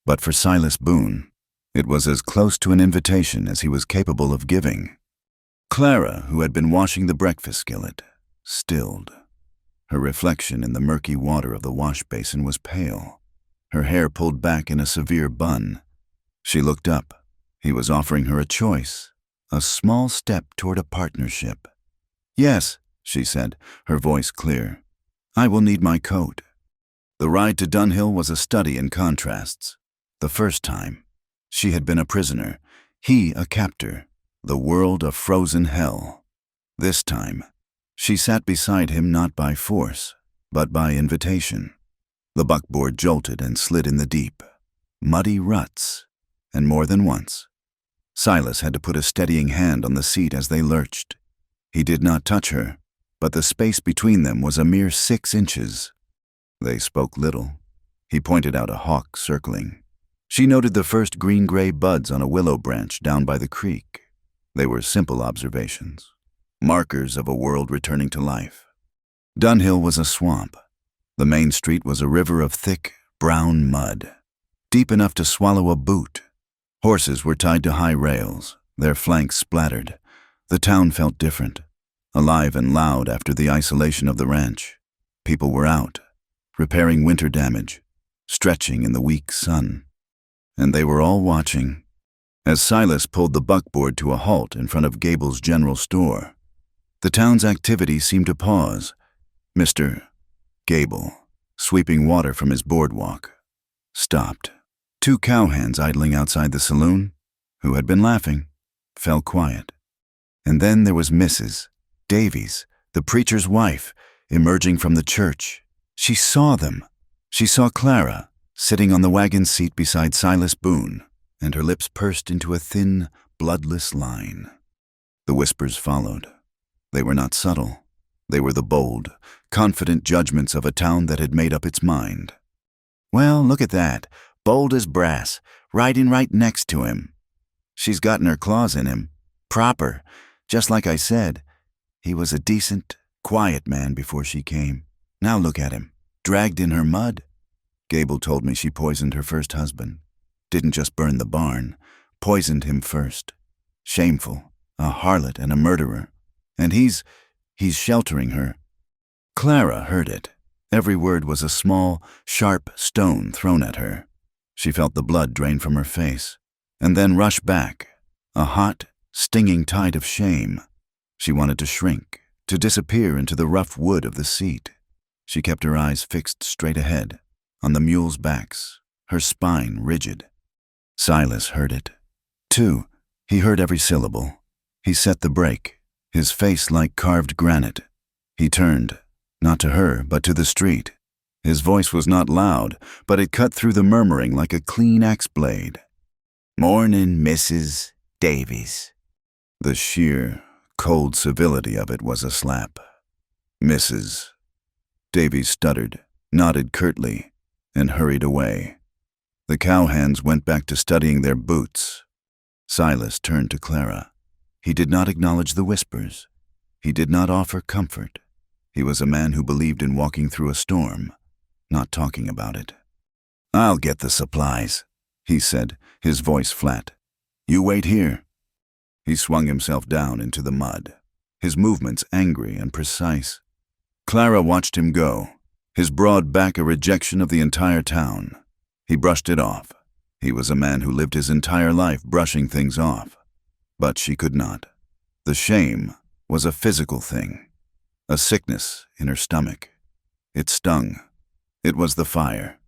but for Silas Boone, it was as close to an invitation as he was capable of giving. Clara, who had been washing the breakfast skillet, stilled. Her reflection in the murky water of the wash basin was pale, her hair pulled back in a severe bun. She looked up. He was offering her a choice, a small step toward a partnership. "Yes," she said, her voice clear. "I will need my coat." The ride to Dunhill was a study in contrasts. The first time, she had been a prisoner, he a captor, the world a frozen hell. This time, she sat beside him not by force, but by invitation. The buckboard jolted and slid in the deep, muddy ruts, and more than once, Silas had to put a steadying hand on the seat as they lurched. He did not touch her, but the space between them was a mere 6 inches. They spoke little. He pointed out a hawk circling. She noted the first green-gray buds on a willow branch down by the creek. They were simple observations, markers of a world returning to life. Dunhill was a swamp. The main street was a river of thick, brown mud, deep enough to swallow a boot. Horses were tied to high rails, their flanks splattered. The town felt different, alive and loud after the isolation of the ranch. People were out, repairing winter damage, stretching in the weak sun. And they were all watching. As Silas pulled the buckboard to a halt in front of Gable's general store, the town's activity seemed to pause. Mr. Gable, sweeping water from his boardwalk, stopped. 2 cowhands idling outside the saloon, who had been laughing, fell quiet. And then there was Mrs. Davies, the preacher's wife, emerging from the church. She saw them. She saw Clara, sitting on the wagon seat beside Silas Boone, and her lips pursed into a thin, bloodless line. The whispers followed. They were not subtle. They were the bold, confident judgments of a town that had made up its mind. "Well, look at that, bold as brass, riding right next to him. She's gotten her claws in him. Proper, just like I said. He was a decent, quiet man before she came. Now look at him, dragged in her mud. Gable told me she poisoned her first husband. Didn't just burn the barn, poisoned him first. Shameful, a harlot and a murderer. And he's sheltering her." Clara heard it. Every word was a small, sharp stone thrown at her. She felt the blood drain from her face, and then rush back, a hot, stinging tide of shame. She wanted to shrink, to disappear into the rough wood of the seat. She kept her eyes fixed straight ahead, on the mules' backs, her spine rigid. Silas heard it, too. He heard every syllable. He set the brake, his face like carved granite. He turned, not to her, but to the street. His voice was not loud, but it cut through the murmuring like a clean axe blade. "Mornin', Mrs. Davies." The sheer, cold civility of it was a slap. "Mrs." Davies stuttered, nodded curtly, and hurried away. The cowhands went back to studying their boots. Silas turned to Clara. He did not acknowledge the whispers. He did not offer comfort. He was a man who believed in walking through a storm, not talking about it. "I'll get the supplies," he said, his voice flat. "You wait here." He swung himself down into the mud, his movements angry and precise. Clara watched him go, his broad back a rejection of the entire town. He brushed it off. He was a man who lived his entire life brushing things off. But she could not. The shame was a physical thing, a sickness in her stomach. It stung. It was the fire.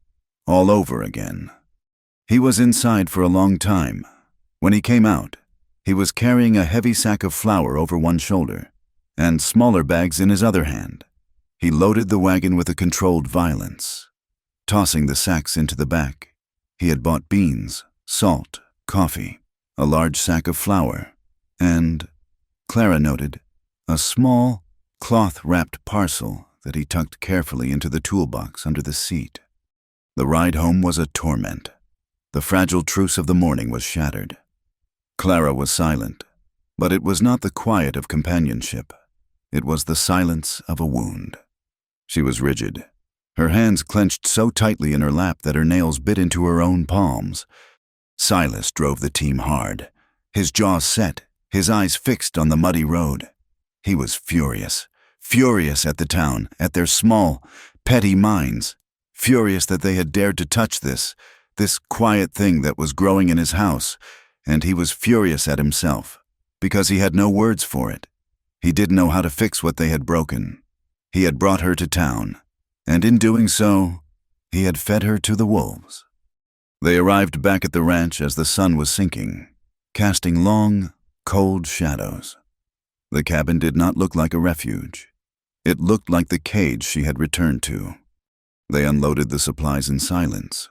All over again. He was inside for a long time. When he came out, he was carrying a heavy sack of flour over one shoulder and smaller bags in his other hand. He loaded the wagon with a controlled violence, tossing the sacks into the back. He had bought beans, salt, coffee, a large sack of flour, and, Clara noted, a small, cloth-wrapped parcel that he tucked carefully into the toolbox under the seat. The ride home was a torment. The fragile truce of the morning was shattered. Clara was silent, but it was not the quiet of companionship. It was the silence of a wound. She was rigid, her hands clenched so tightly in her lap that her nails bit into her own palms. Silas drove the team hard, his jaws set, his eyes fixed on the muddy road. He was furious at the town, at their small, petty minds, furious that they had dared to touch this quiet thing that was growing in his house, and he was furious at himself, because he had no words for it. He didn't know how to fix what they had broken. He had brought her to town, and in doing so, he had fed her to the wolves. They arrived back at the ranch as the sun was sinking, casting long, cold shadows. The cabin did not look like a refuge. It looked like the cage she had returned to. They unloaded the supplies in silence.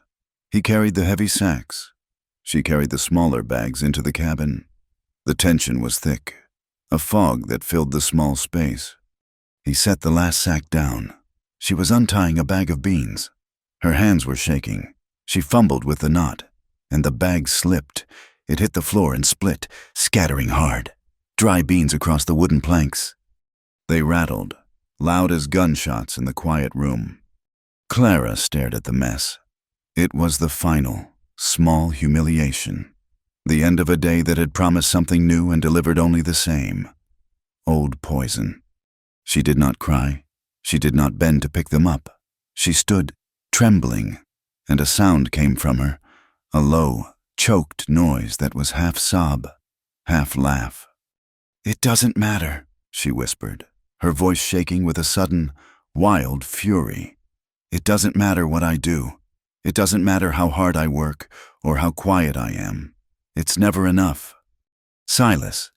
He carried the heavy sacks. She carried the smaller bags into the cabin. The tension was thick, a fog that filled the small space. He set the last sack down. She was untying a bag of beans. Her hands were shaking. She fumbled with the knot, and the bag slipped. It hit the floor and split, scattering hard. Dry beans across the wooden planks. They rattled, loud as gunshots in the quiet room. Clara stared at the mess. It was the final, small humiliation. The end of a day that had promised something new and delivered only the same. Old poison. She did not cry. She did not bend to pick them up. She stood, trembling, and a sound came from her, a low, choked noise that was half sob, half laugh. "It doesn't matter," she whispered, her voice shaking with a sudden, wild fury. "It doesn't matter what I do. It doesn't matter how hard I work or how quiet I am. It's never enough." Silas,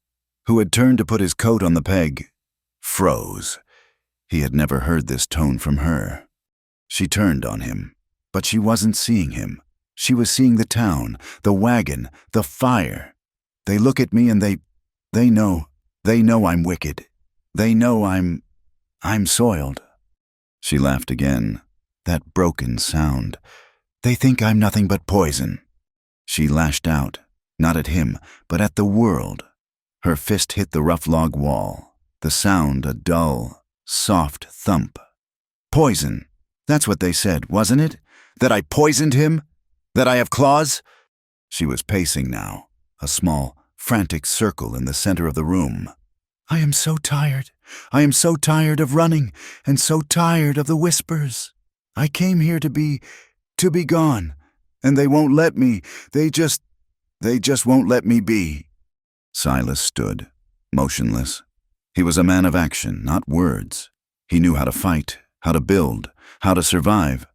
who had turned to put his coat on the peg, froze. He had never heard this tone from her. She turned on him, but she wasn't seeing him. She was seeing the town, the wagon, the fire. "They look at me and they know I'm wicked. They know I'm soiled." She laughed again, that broken sound. "They think I'm nothing but poison." She lashed out, not at him, but at the world. Her fist hit the rough log wall, the sound a dull, soft thump. "Poison. That's what they said, wasn't it? That I poisoned him? That I have claws?" She was pacing now, a small, frantic circle in the center of the room. "I am so tired. I am so tired of running, and so tired of the whispers. I came here to be gone, and they won't let me. They just won't let me be." Silas stood, motionless. He was a man of action, not words. He knew how to fight, how to build, how to survive.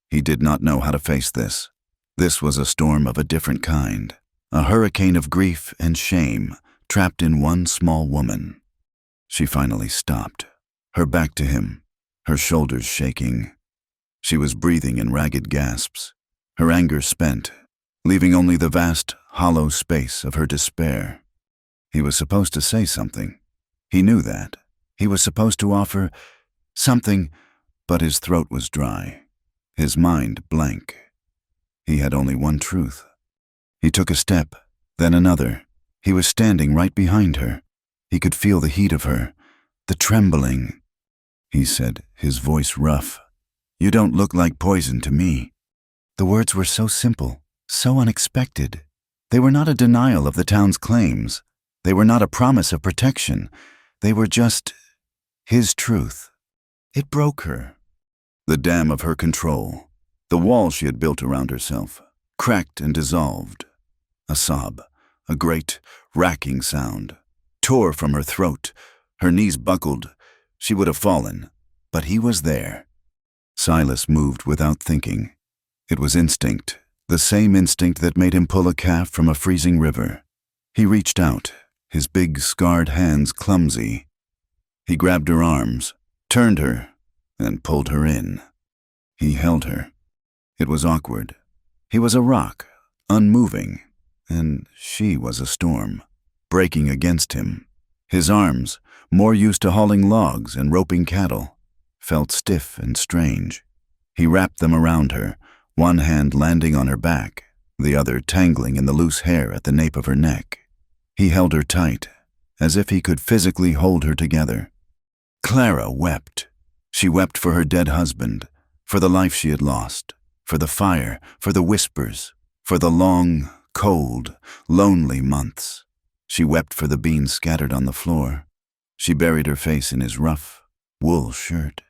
He did not know how to face this. This was a storm of a different kind, a hurricane of grief and shame trapped in one small woman. She finally stopped, her back to him, her shoulders shaking. She was breathing in ragged gasps, her anger spent, leaving only the vast, hollow space of her despair. He was supposed to say something. He knew that. He was supposed to offer something, but his throat was dry, his mind blank. He had only one truth. He took a step, then another. He was standing right behind her. He could feel the heat of her, the trembling. He said, his voice rough, "You don't look like poison to me." The words were so simple, so unexpected. They were not a denial of the town's claims. They were not a promise of protection. They were just his truth. It broke her. The dam of her control, the wall she had built around herself, cracked and dissolved. A sob, a great, racking sound, tore from her throat. Her knees buckled. She would have fallen, but he was there. Silas moved without thinking. It was instinct, the same instinct that made him pull a calf from a freezing river. He reached out, his big, scarred hands clumsy. He grabbed her arms, turned her, and pulled her in. He held her. It was awkward. He was a rock, unmoving, and she was a storm, breaking against him. His arms, more used to hauling logs and roping cattle, felt stiff and strange. He wrapped them around her, one hand landing on her back, the other tangling in the loose hair at the nape of her neck. He held her tight, as if he could physically hold her together. Clara wept. She wept for her dead husband, for the life she had lost, for the fire, for the whispers, for the long, cold, lonely months. She wept for the beans scattered on the floor. She buried her face in his rough, wool shirt,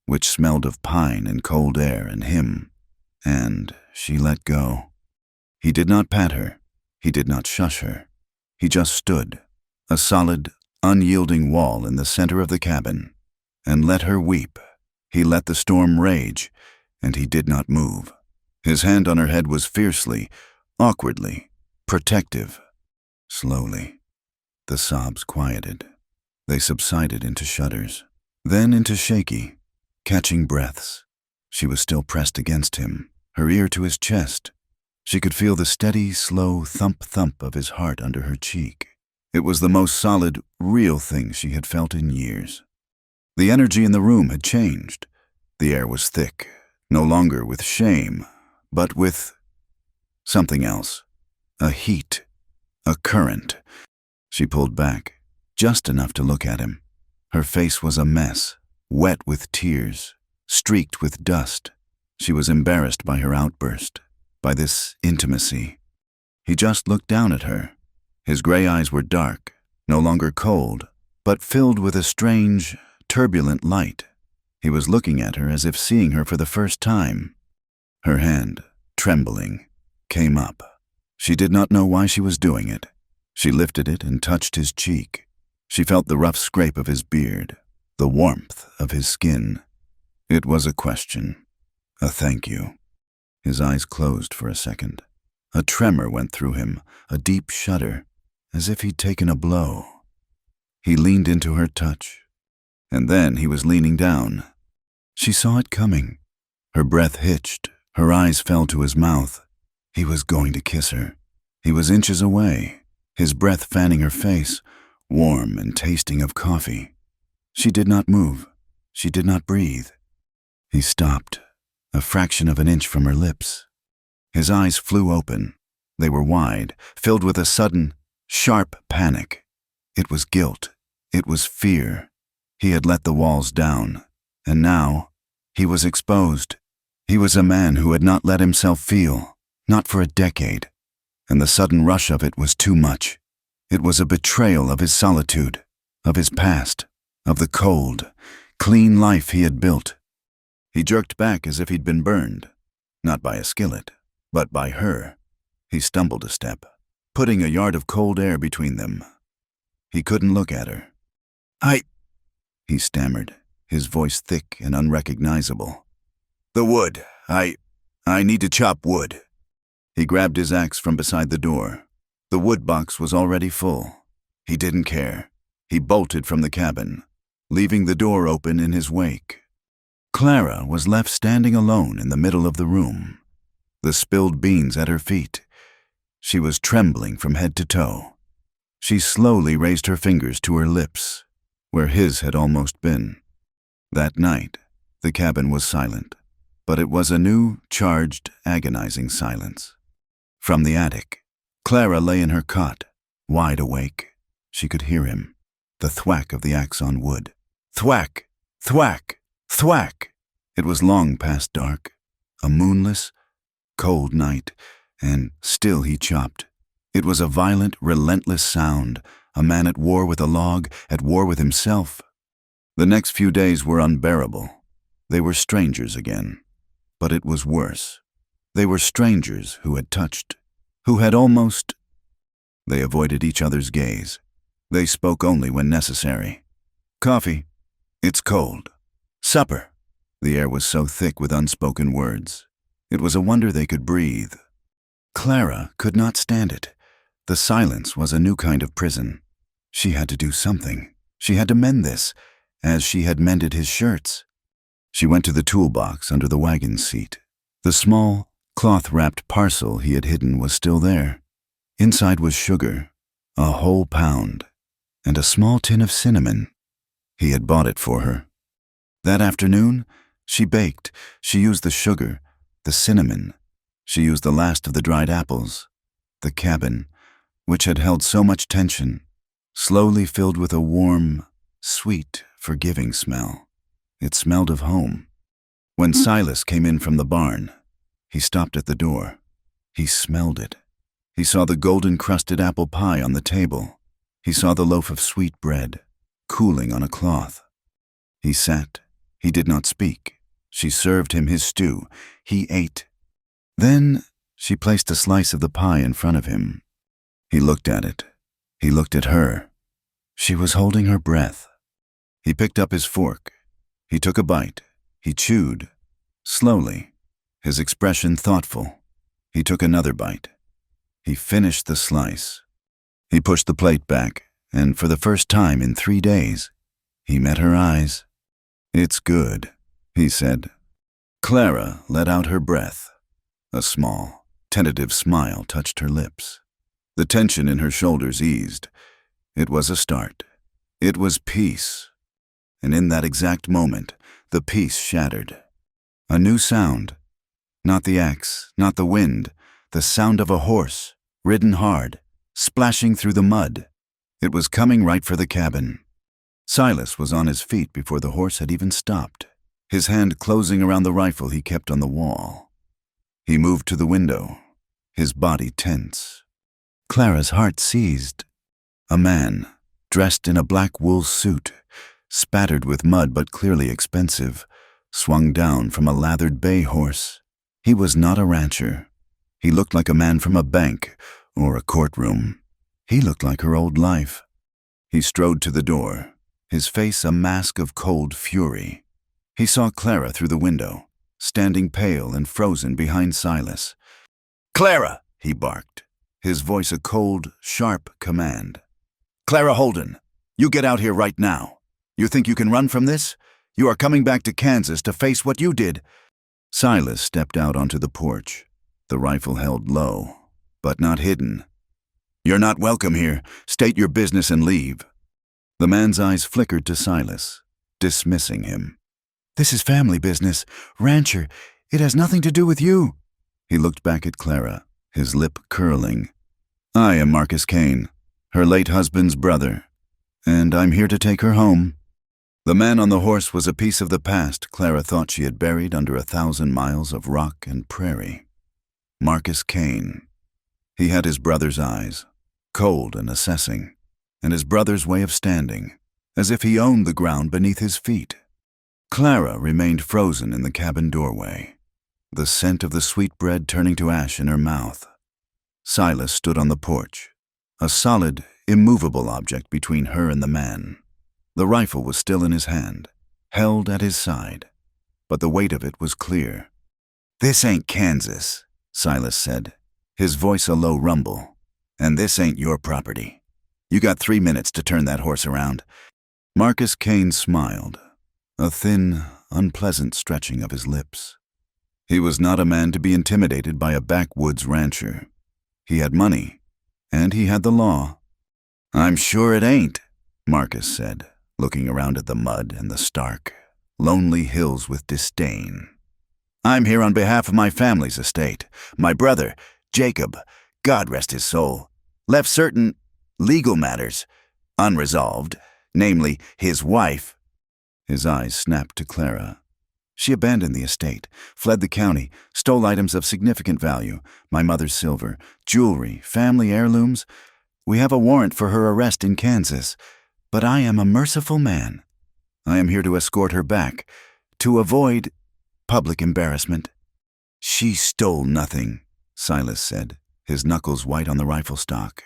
which smelled of pine and cold air and him, and she let go. He did not pat her. He did not shush her. He just stood, a solid, unyielding wall in the center of the cabin, and let her weep. He let the storm rage, and he did not move. His hand on her head was fiercely, awkwardly, protective. Slowly, the sobs quieted. They subsided into shudders, then into shaky, catching breaths. She was still pressed against him, her ear to his chest. She could feel the steady, slow thump-thump of his heart under her cheek. It was the most solid, real thing she had felt in years. The energy in the room had changed. The air was thick, no longer with shame, but with something else. A heat, a current. She pulled back, just enough to look at him. Her face was a mess, wet with tears, streaked with dust. She was embarrassed by her outburst, by this intimacy. He just looked down at her. His gray eyes were dark, no longer cold, but filled with a strange, turbulent light. He was looking at her as if seeing her for the first time. Her hand, trembling, came up. She did not know why she was doing it. She lifted it and touched his cheek. She felt the rough scrape of his beard, the warmth of his skin. It was a question, a thank you. His eyes closed for a second. A tremor went through him, a deep shudder, as if he'd taken a blow. He leaned into her touch, and then he was leaning down. She saw it coming. Her breath hitched, her eyes fell to his mouth. He was going to kiss her. He was inches away, his breath fanning her face, warm and tasting of coffee. She did not move. She did not breathe. He stopped, a fraction of an inch from her lips. His eyes flew open. They were wide, filled with a sudden, sharp panic. It was guilt. It was fear. He had let the walls down, and now he was exposed. He was a man who had not let himself feel, not for a decade, and the sudden rush of it was too much. It was a betrayal of his solitude, of his past, of the cold, clean life he had built. He jerked back as if he'd been burned, not by a skillet, but by her. He stumbled a step, putting a yard of cold air between them. He couldn't look at her. He stammered, his voice thick and unrecognizable. The wood. I need to chop wood. He grabbed his axe from beside the door. The wood box was already full. He didn't care. He bolted from the cabin, leaving the door open in his wake. Clara was left standing alone in the middle of the room, the spilled beans at her feet. She was trembling from head to toe. She slowly raised her fingers to her lips, where his had almost been. That night, the cabin was silent, but it was a new, charged, agonizing silence. From the attic, Clara lay in her cot, wide awake. She could hear him, the thwack of the axe on wood. Thwack! Thwack! Thwack! It was long past dark, a moonless, cold night, and still he chopped. It was a violent, relentless sound, a man at war with a log, at war with himself. The next few days were unbearable. They were strangers again. But it was worse. They were strangers who had touched, who had almost... They avoided each other's gaze. They spoke only when necessary. Coffee. It's cold. Supper. The air was so thick with unspoken words. It was a wonder they could breathe. Clara could not stand it. The silence was a new kind of prison. She had to do something. She had to mend this, as she had mended his shirts. She went to the toolbox under the wagon seat. The small, cloth-wrapped parcel he had hidden was still there. Inside was sugar, a whole pound, and a small tin of cinnamon. He had bought it for her. That afternoon, she baked. She used the sugar, the cinnamon. She used the last of the dried apples. The cabin, which had held so much tension, slowly filled with a warm, sweet, forgiving smell. It smelled of home. When Silas came in from the barn, he stopped at the door. He smelled it. He saw the golden-crusted apple pie on the table. He saw the loaf of sweet bread, cooling on a cloth. He sat. He did not speak. She served him his stew. He ate. Then she placed a slice of the pie in front of him. He looked at it. He looked at her. She was holding her breath. He picked up his fork. He took a bite. He chewed. Slowly, his expression thoughtful. He took another bite. He finished the slice. He pushed the plate back, and for the first time in 3 days, he met her eyes. "It's good," he said. Clara let out her breath. A small, tentative smile touched her lips. The tension in her shoulders eased. It was a start. It was peace. And in that exact moment, the peace shattered. A new sound. Not the axe, not the wind. The sound of a horse, ridden hard, splashing through the mud. It was coming right for the cabin. Silas was on his feet before the horse had even stopped, his hand closing around the rifle he kept on the wall. He moved to the window, his body tense. Clara's heart seized. A man, dressed in a black wool suit, spattered with mud but clearly expensive, swung down from a lathered bay horse. He was not a rancher. He looked like a man from a bank or a courtroom. He looked like her old life. He strode to the door, his face a mask of cold fury. He saw Clara through the window, standing pale and frozen behind Silas. "Clara!" he barked, his voice a cold, sharp command. "Clara Holden, you get out here right now. You think you can run from this? You are coming back to Kansas to face what you did." Silas stepped out onto the porch, the rifle held low, but not hidden. "You're not welcome here. State your business and leave." The man's eyes flickered to Silas, dismissing him. "This is family business. Rancher, it has nothing to do with you." He looked back at Clara, his lip curling. "I am Marcus Kane, her late husband's brother, and I'm here to take her home." The man on the horse was a piece of the past Clara thought she had buried under 1,000 miles of rock and prairie. Marcus Kane. He had his brother's eyes, cold and assessing, and his brother's way of standing, as if he owned the ground beneath his feet. Clara remained frozen in the cabin doorway, the scent of the sweet bread turning to ash in her mouth. Silas stood on the porch, a solid, immovable object between her and the man. The rifle was still in his hand, held at his side, but the weight of it was clear. "This ain't Kansas," Silas said, his voice a low rumble, "and this ain't your property. You got 3 minutes to turn that horse around." Marcus Kane smiled, a thin, unpleasant stretching of his lips. He was not a man to be intimidated by a backwoods rancher. He had money, and he had the law. "I'm sure it ain't," Marcus said, looking around at the mud and the stark, lonely hills with disdain. "I'm here on behalf of my family's estate. My brother, Jacob, God rest his soul, left certain legal matters unresolved, namely his wife." His eyes snapped to Clara. "She abandoned the estate, fled the county, stole items of significant value, my mother's silver, jewelry, family heirlooms. We have a warrant for her arrest in Kansas, but I am a merciful man. I am here to escort her back, to avoid public embarrassment." "She stole nothing," Silas said, his knuckles white on the rifle stock.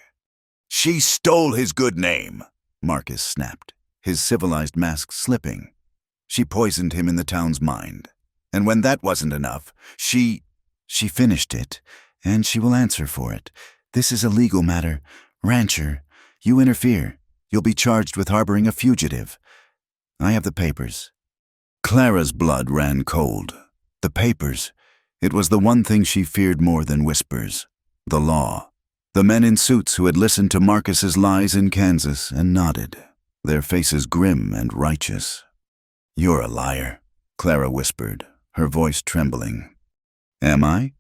"She stole his good name," Marcus snapped, his civilized mask slipping. She poisoned him in the town's mind. And when that wasn't enough, she finished it, and she will answer for it. This is a legal matter. Rancher, you interfere. You'll be charged with harboring a fugitive. I have the papers." Clara's blood ran cold. The papers. It was the one thing she feared more than whispers. The law. The men in suits who had listened to Marcus's lies in Kansas and nodded, their faces grim and righteous. "You're a liar," Clara whispered, her voice trembling. "Am I?"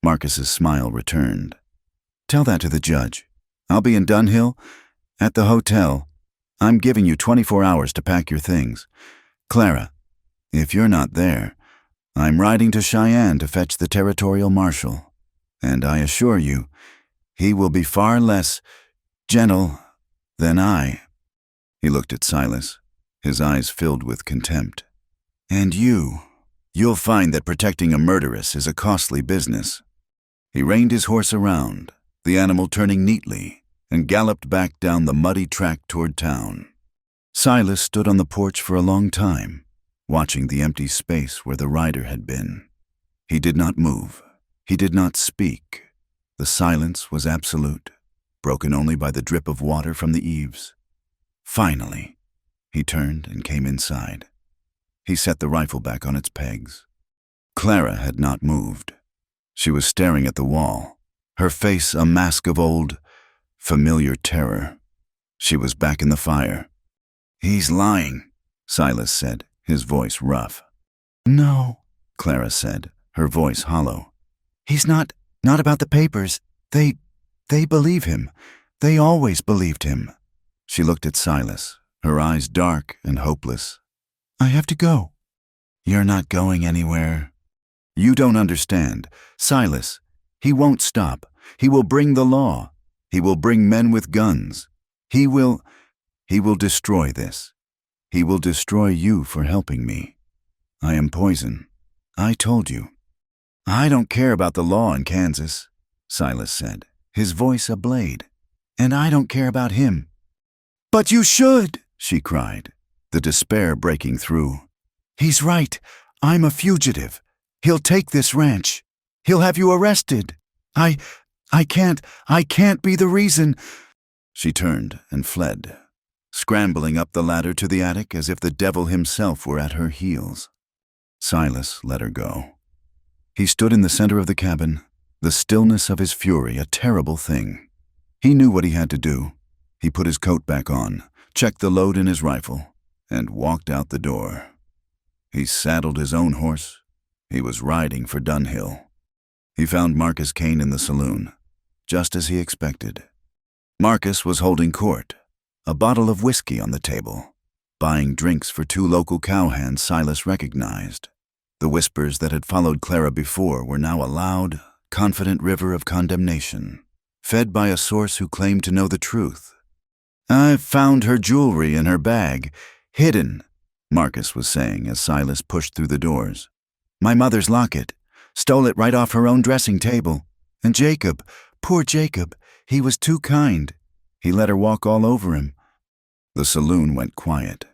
Marcus's smile returned. "Tell that to the judge. I'll be in Dunhill, at the hotel. I'm giving you 24 hours to pack your things. Clara, if you're not there, I'm riding to Cheyenne to fetch the territorial marshal. And I assure you, he will be far less gentle than I." He looked at Silas, his eyes filled with contempt. "And you'll find that protecting a murderess is a costly business." He reined his horse around, the animal turning neatly, and galloped back down the muddy track toward town. Silas stood on the porch for a long time, watching the empty space where the rider had been. He did not move. He did not speak. The silence was absolute, broken only by the drip of water from the eaves. Finally, he turned and came inside. He set the rifle back on its pegs. Clara had not moved. She was staring at the wall, her face a mask of old, familiar terror. She was back in the fire. "He's lying," Silas said, his voice rough. "No," Clara said, her voice hollow. "He's not about the papers. They believe him. They always believed him." She looked at Silas, her eyes dark and hopeless. "I have to go." "You're not going anywhere." "You don't understand. Silas, he won't stop. He will bring the law. He will bring men with guns. He will destroy this. He will destroy you for helping me. I am poison. I told you." "I don't care about the law in Kansas," Silas said, his voice a blade. "And I don't care about him." "But you should," she cried, the despair breaking through. "He's right. I'm a fugitive. He'll take this ranch. He'll have you arrested. I can't be the reason." She turned and fled, scrambling up the ladder to the attic as if the devil himself were at her heels. Silas let her go. He stood in the center of the cabin, the stillness of his fury a terrible thing. He knew what he had to do. He put his coat back on, checked the load in his rifle, and walked out the door. He saddled his own horse. He was riding for Dunhill. He found Marcus Kane in the saloon, just as he expected. Marcus was holding court, a bottle of whiskey on the table, buying drinks for 2 local cowhands Silas recognized. The whispers that had followed Clara before were now a loud, confident river of condemnation, fed by a source who claimed to know the truth. "I found her jewelry in her bag, hidden," Marcus was saying as Silas pushed through the doors. "My mother's locket. Stole it right off her own dressing table. And Jacob, poor Jacob, he was too kind. He let her walk all over him." The saloon went quiet.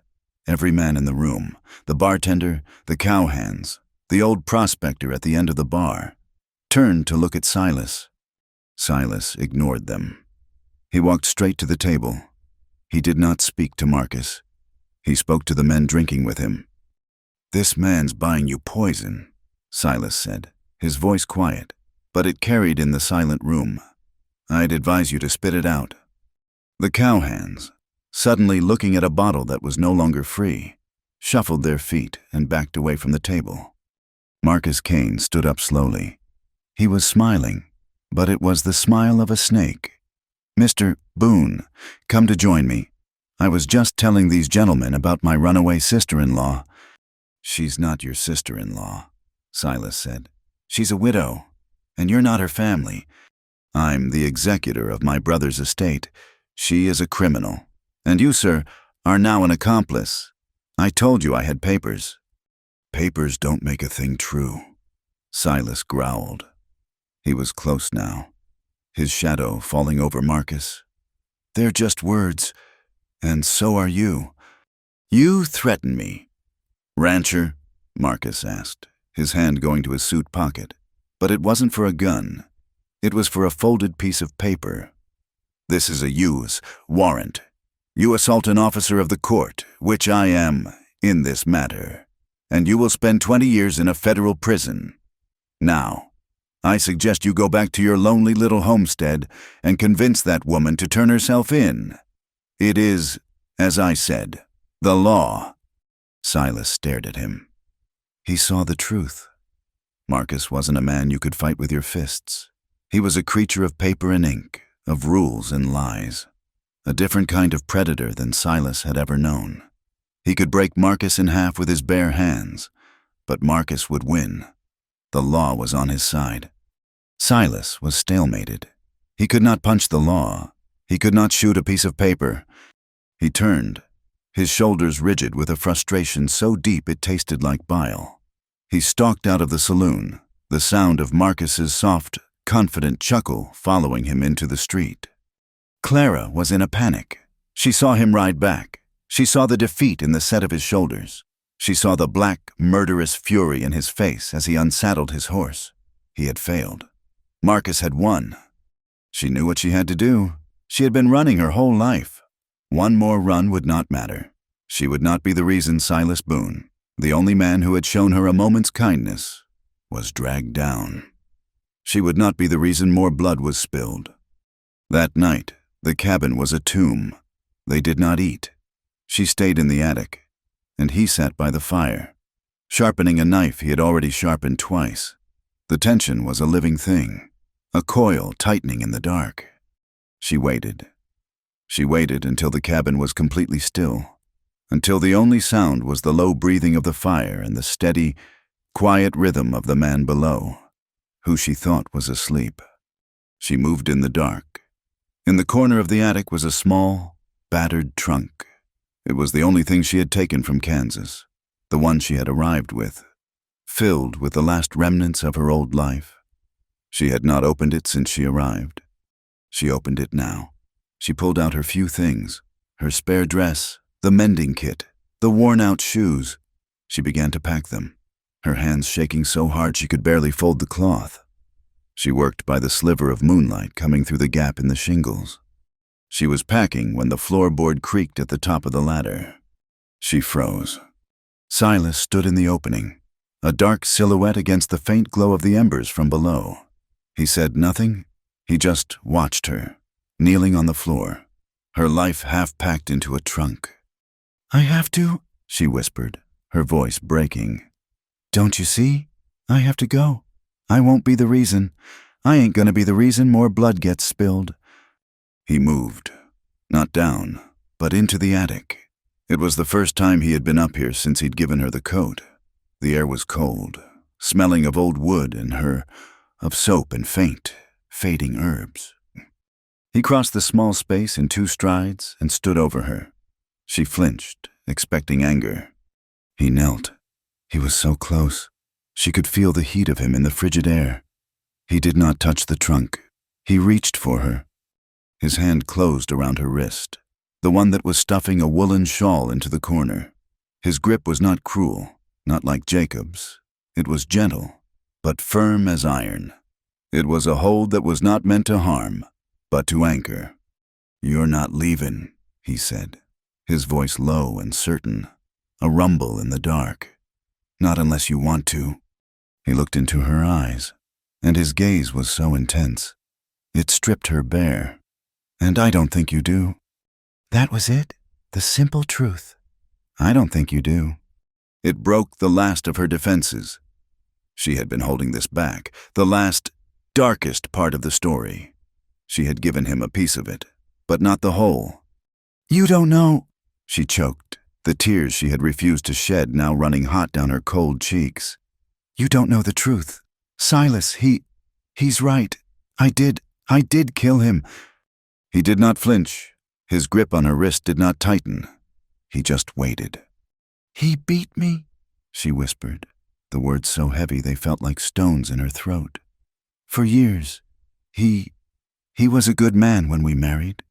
Every man in the room, the bartender, the cowhands, the old prospector at the end of the bar, turned to look at Silas. Silas ignored them. He walked straight to the table. He did not speak to Marcus. He spoke to the men drinking with him. "This man's buying you poison," Silas said, his voice quiet, but it carried in the silent room. "I'd advise you to spit it out." The cowhands, suddenly looking at a bottle that was no longer free, shuffled their feet and backed away from the table. Marcus Kane stood up slowly. He was smiling, but it was the smile of a snake. "Mr. Boone, come to join me. I was just telling these gentlemen about my runaway sister-in-law." "She's not your sister-in-law," Silas said. "She's a widow, and you're not her family. I'm the executor of my brother's estate. She is a criminal. And you, sir, are now an accomplice. I told you I had papers." "Papers don't make a thing true," Silas growled. He was close now, his shadow falling over Marcus. "They're just words, and so are you. You threaten me." Rancher? Marcus asked, his hand going to his suit pocket. But it wasn't for a gun. It was for a folded piece of paper. This is a U.S. warrant. You assault an officer of the court, which I am, in this matter, and you will spend 20 years in a federal prison. Now, I suggest you go back to your lonely little homestead and convince that woman to turn herself in. It is, as I said, the law. Silas stared at him. He saw the truth. Marcus wasn't a man you could fight with your fists. He was a creature of paper and ink, of rules and lies. A different kind of predator than Silas had ever known. He could break Marcus in half with his bare hands, but Marcus would win. The law was on his side. Silas was stalemated. He could not punch the law. He could not shoot a piece of paper. He turned, his shoulders rigid with a frustration so deep it tasted like bile. He stalked out of the saloon, the sound of Marcus's soft, confident chuckle following him into the street. Clara was in a panic. She saw him ride back. She saw the defeat in the set of his shoulders. She saw the black, murderous fury in his face as he unsaddled his horse. He had failed. Marcus had won. She knew what she had to do. She had been running her whole life. One more run would not matter. She would not be the reason Silas Boone, the only man who had shown her a moment's kindness, was dragged down. She would not be the reason more blood was spilled. That night, the cabin was a tomb. They did not eat. She stayed in the attic, and he sat by the fire, sharpening a knife he had already sharpened twice. The tension was a living thing, a coil tightening in the dark. She waited. She waited until the cabin was completely still, until the only sound was the low breathing of the fire and the steady, quiet rhythm of the man below, who she thought was asleep. She moved in the dark. In the corner of the attic was a small, battered trunk. It was the only thing she had taken from Kansas, the one she had arrived with, filled with the last remnants of her old life. She had not opened it since she arrived. She opened it now. She pulled out her few things, her spare dress, the mending kit, the worn-out shoes. She began to pack them, her hands shaking so hard she could barely fold the cloth. She worked by the sliver of moonlight coming through the gap in the shingles. She was packing when the floorboard creaked at the top of the ladder. She froze. Silas stood in the opening, a dark silhouette against the faint glow of the embers from below. He said nothing. He just watched her, kneeling on the floor, her life half packed into a trunk. "I have to," she whispered, her voice breaking. "Don't you see? I have to go. I won't be the reason. I ain't gonna be the reason more blood gets spilled." He moved, not down, but into the attic. It was the first time he had been up here since he'd given her the coat. The air was cold, smelling of old wood and her, of soap and faint, fading herbs. He crossed the small space in 2 strides and stood over her. She flinched, expecting anger. He knelt. He was so close. She could feel the heat of him in the frigid air. He did not touch the trunk. He reached for her. His hand closed around her wrist, the one that was stuffing a woolen shawl into the corner. His grip was not cruel, not like Jacob's. It was gentle, but firm as iron. It was a hold that was not meant to harm, but to anchor. "You're not leaving," he said, his voice low and certain, a rumble in the dark. "Not unless you want to." He looked into her eyes, and his gaze was so intense. It stripped her bare. "And I don't think you do." That was it, the simple truth. "I don't think you do." It broke the last of her defenses. She had been holding this back, the last, darkest part of the story. She had given him a piece of it, but not the whole. "You don't know," she choked, the tears she had refused to shed now running hot down her cold cheeks. "You don't know the truth. Silas, he's right. I did kill him." He did not flinch. His grip on her wrist did not tighten. He just waited. "He beat me," she whispered, the words so heavy they felt like stones in her throat. "For years. He was a good man when we married.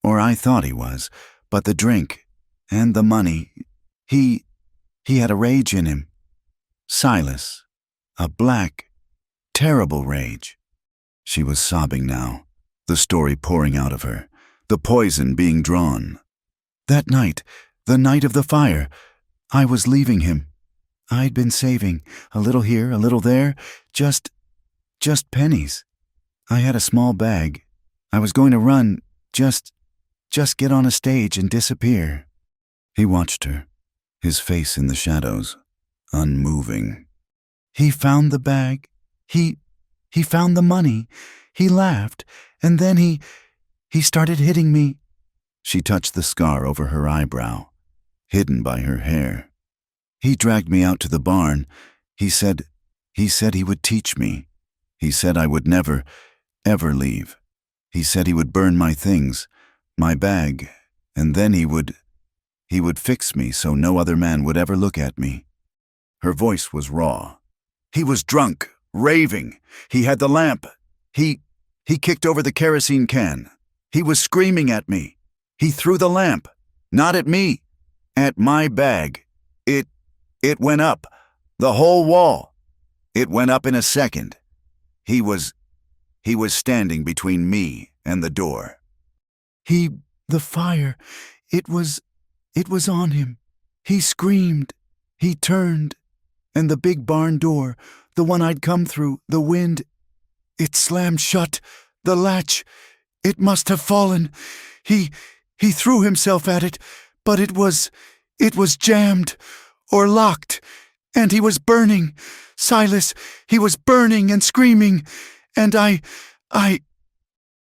Or I thought he was, but the drink and the money, he..." He had a rage in him. Silas. A black, terrible rage. She was sobbing now, the story pouring out of her, the poison being drawn. That night, the night of the fire, I was leaving him. I'd been saving, a little here, a little there, just pennies. I had a small bag. I was going to run, just get on a stage and disappear. He watched her, his face in the shadows, unmoving. He found the bag. He found the money. He laughed, and then he started hitting me. She touched the scar over her eyebrow, hidden by her hair. He dragged me out to the barn. He said he would teach me. He said I would never, ever leave. He said he would burn my things, my bag, and then he would fix me so no other man would ever look at me. Her voice was raw. He was drunk, raving. He had the lamp. He kicked over the kerosene can. He was screaming at me. He threw the lamp, not at me, at my bag. It went up, the whole wall. It went up in a second. He was standing between me and the door. The fire, it was on him. He screamed. He turned. And the big barn door, the one I'd come through, the wind, it slammed shut. The latch, it must have fallen. He threw himself at it, but it was jammed or locked, and he was burning. Silas, he was burning and screaming, and I...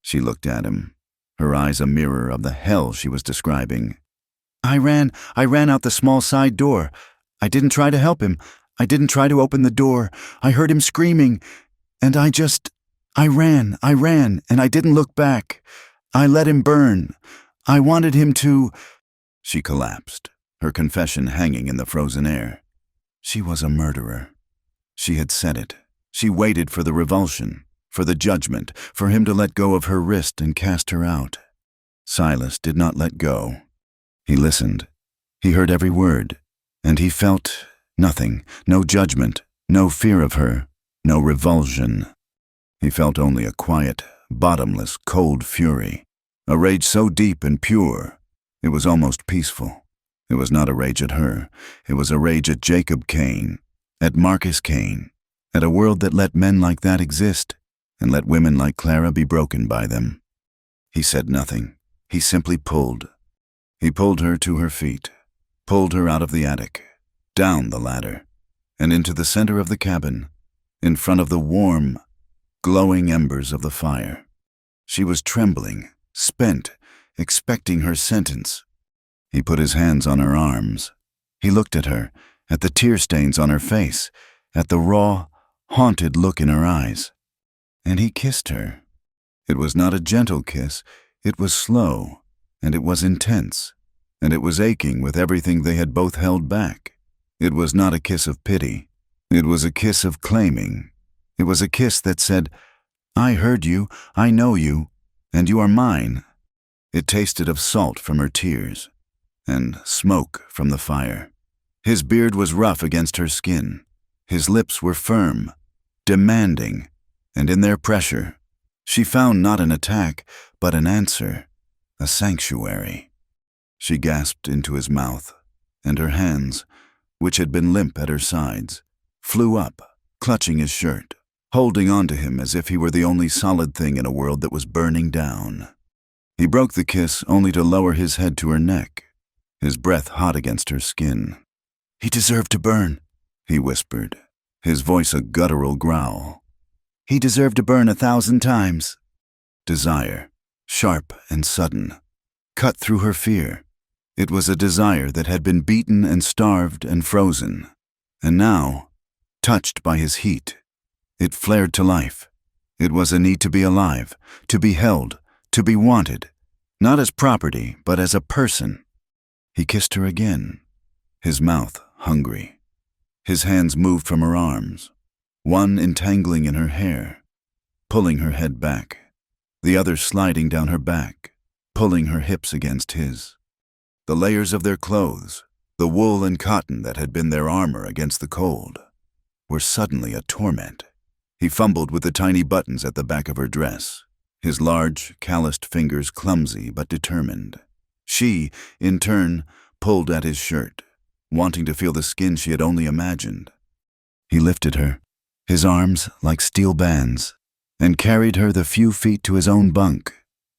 She looked at him, her eyes a mirror of the hell she was describing. I ran out the small side door. I didn't try to help him. I didn't try to open the door. I heard him screaming, and I ran, and I didn't look back. I let him burn. I wanted him to... She collapsed, her confession hanging in the frozen air. She was a murderer. She had said it. She waited for the revulsion, for the judgment, for him to let go of her wrist and cast her out. Silas did not let go. He listened. He heard every word, and he felt nothing, no judgment, no fear of her, no revulsion. He felt only a quiet, bottomless, cold fury, a rage so deep and pure, it was almost peaceful. It was not a rage at her. It was a rage at Jacob Cain, at Marcus Cain, at a world that let men like that exist and let women like Clara be broken by them. He said nothing. He simply pulled. He pulled her to her feet, pulled her out of the attic, down the ladder, and into the center of the cabin, in front of the warm, glowing embers of the fire. She was trembling, spent, expecting her sentence. He put his hands on her arms. He looked at her, at the tear stains on her face, at the raw, haunted look in her eyes. And he kissed her. It was not a gentle kiss. It was slow, and it was intense, and it was aching with everything they had both held back. It was not a kiss of pity. It was a kiss of claiming. It was a kiss that said, I heard you, I know you, and you are mine. It tasted of salt from her tears, and smoke from the fire. His beard was rough against her skin. His lips were firm, demanding, and in their pressure, she found not an attack, but an answer, a sanctuary. She gasped into his mouth, and her hands, which had been limp at her sides, flew up, clutching his shirt, holding on to him as if he were the only solid thing in a world that was burning down. He broke the kiss only to lower his head to her neck, his breath hot against her skin. He deserved to burn, he whispered, his voice a guttural growl. He deserved to burn 1,000 times. Desire, sharp and sudden, cut through her fear. It was a desire that had been beaten and starved and frozen, and now, touched by his heat, it flared to life. It was a need to be alive, to be held, to be wanted, not as property, but as a person. He kissed her again, his mouth hungry. His hands moved from her arms, one entangling in her hair, pulling her head back, the other sliding down her back, pulling her hips against his. The layers of their clothes, The wool and cotton that had been their armor against the cold were suddenly a torment. He fumbled with the tiny buttons at the back of her dress, his large, calloused fingers clumsy but determined. She, in turn, pulled at his shirt, wanting to feel the skin she had only imagined. He lifted her, his arms like steel bands, and carried her the few feet to his own bunk,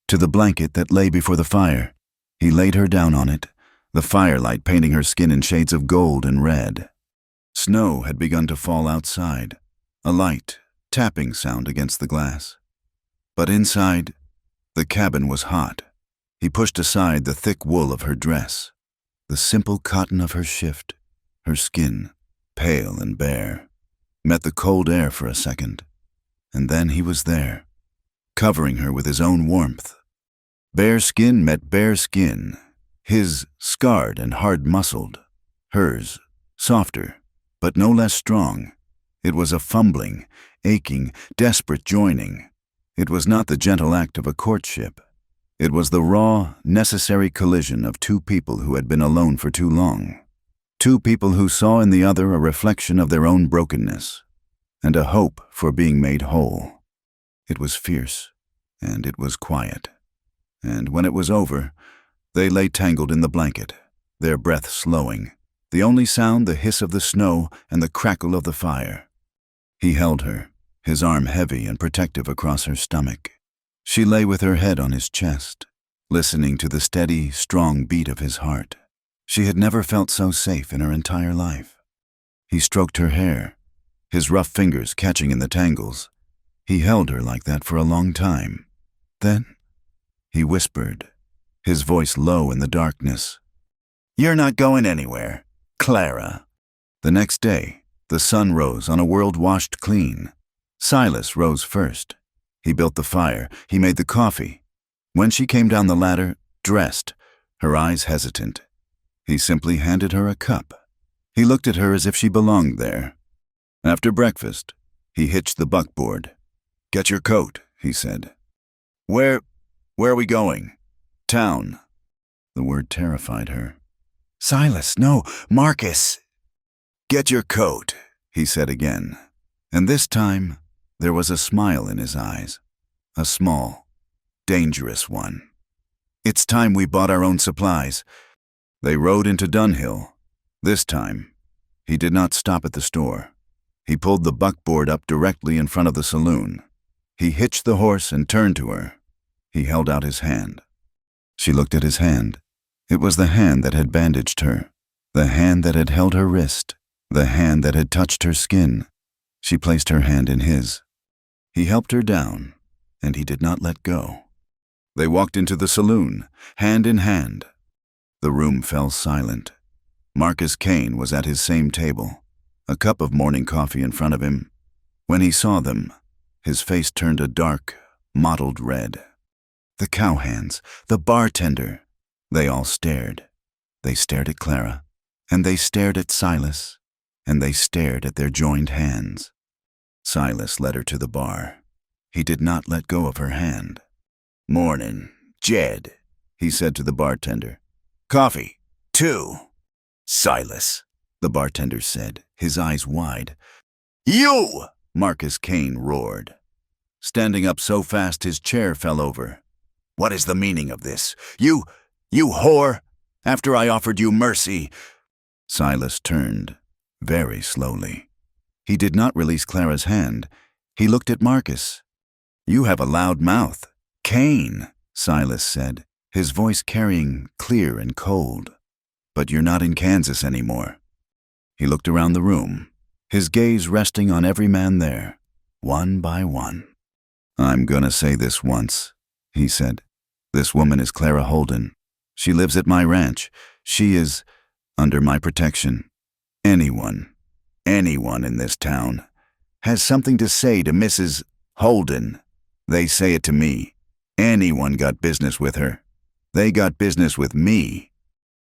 to the blanket that lay before the fire. He laid her down on it, the firelight painting her skin in shades of gold and red. Snow had begun to fall outside, a light, tapping sound against the glass. But inside, the cabin was hot. He pushed aside the thick wool of her dress, the simple cotton of her shift, her skin, pale and bare, met the cold air for a second, and then he was there, covering her with his own warmth. Bare skin met bare skin, his scarred and hard-muscled, hers softer, but no less strong. It was a fumbling, aching, desperate joining. It was not the gentle act of a courtship. It was the raw, necessary collision of two people who had been alone for too long. Two people who saw in the other a reflection of their own brokenness, and a hope for being made whole. It was fierce, and it was quiet. And when it was over, they lay tangled in the blanket, their breath slowing, the only sound the hiss of the snow and the crackle of the fire. He held her, his arm heavy and protective across her stomach. She lay with her head on his chest, listening to the steady, strong beat of his heart. She had never felt so safe in her entire life. He stroked her hair, his rough fingers catching in the tangles. He held her like that for a long time. Then, he whispered, his voice low in the darkness, "You're not going anywhere, Clara." The next day, the sun rose on a world washed clean. Silas rose first. He built the fire, he made the coffee. When she came down the ladder, dressed, her eyes hesitant, he simply handed her a cup. He looked at her as if she belonged there. After breakfast, he hitched the buckboard. "Get your coat," he said. Where are we going?" "Town." The word terrified her. "Silas, no, Marcus." "Get your coat," he said again. And this time, there was a smile in his eyes, a small, dangerous one. "It's time we bought our own supplies." They rode into Dunhill. This time, he did not stop at the store. He pulled the buckboard up directly in front of the saloon. He hitched the horse and turned to her. He held out his hand. She looked at his hand. It was the hand that had bandaged her, the hand that had held her wrist, the hand that had touched her skin. She placed her hand in his. He helped her down, and he did not let go. They walked into the saloon, hand in hand. The room fell silent. Marcus Kane was at his same table, a cup of morning coffee in front of him. When he saw them, his face turned a dark, mottled red. The cowhands, the bartender, they all stared. They stared at Clara, and they stared at Silas, and they stared at their joined hands. Silas led her to the bar. He did not let go of her hand. "Mornin', Jed," he said to the bartender. "Coffee, 2. "Silas," the bartender said, his eyes wide. "You!" Marcus Kane roared, standing up so fast his chair fell over. "What is the meaning of this? You whore! After I offered you mercy." Silas turned, very slowly. He did not release Clara's hand. He looked at Marcus. "You have a loud mouth." "Kane," Silas said, his voice carrying clear and cold. "But you're not in Kansas anymore." He looked around the room, his gaze resting on every man there, one by one. "I'm gonna say this once," he said. "This woman is Clara Holden. She lives at my ranch. She is under my protection. Anyone in this town has something to say to Mrs. Holden, they say it to me. Anyone got business with her. They got business with me."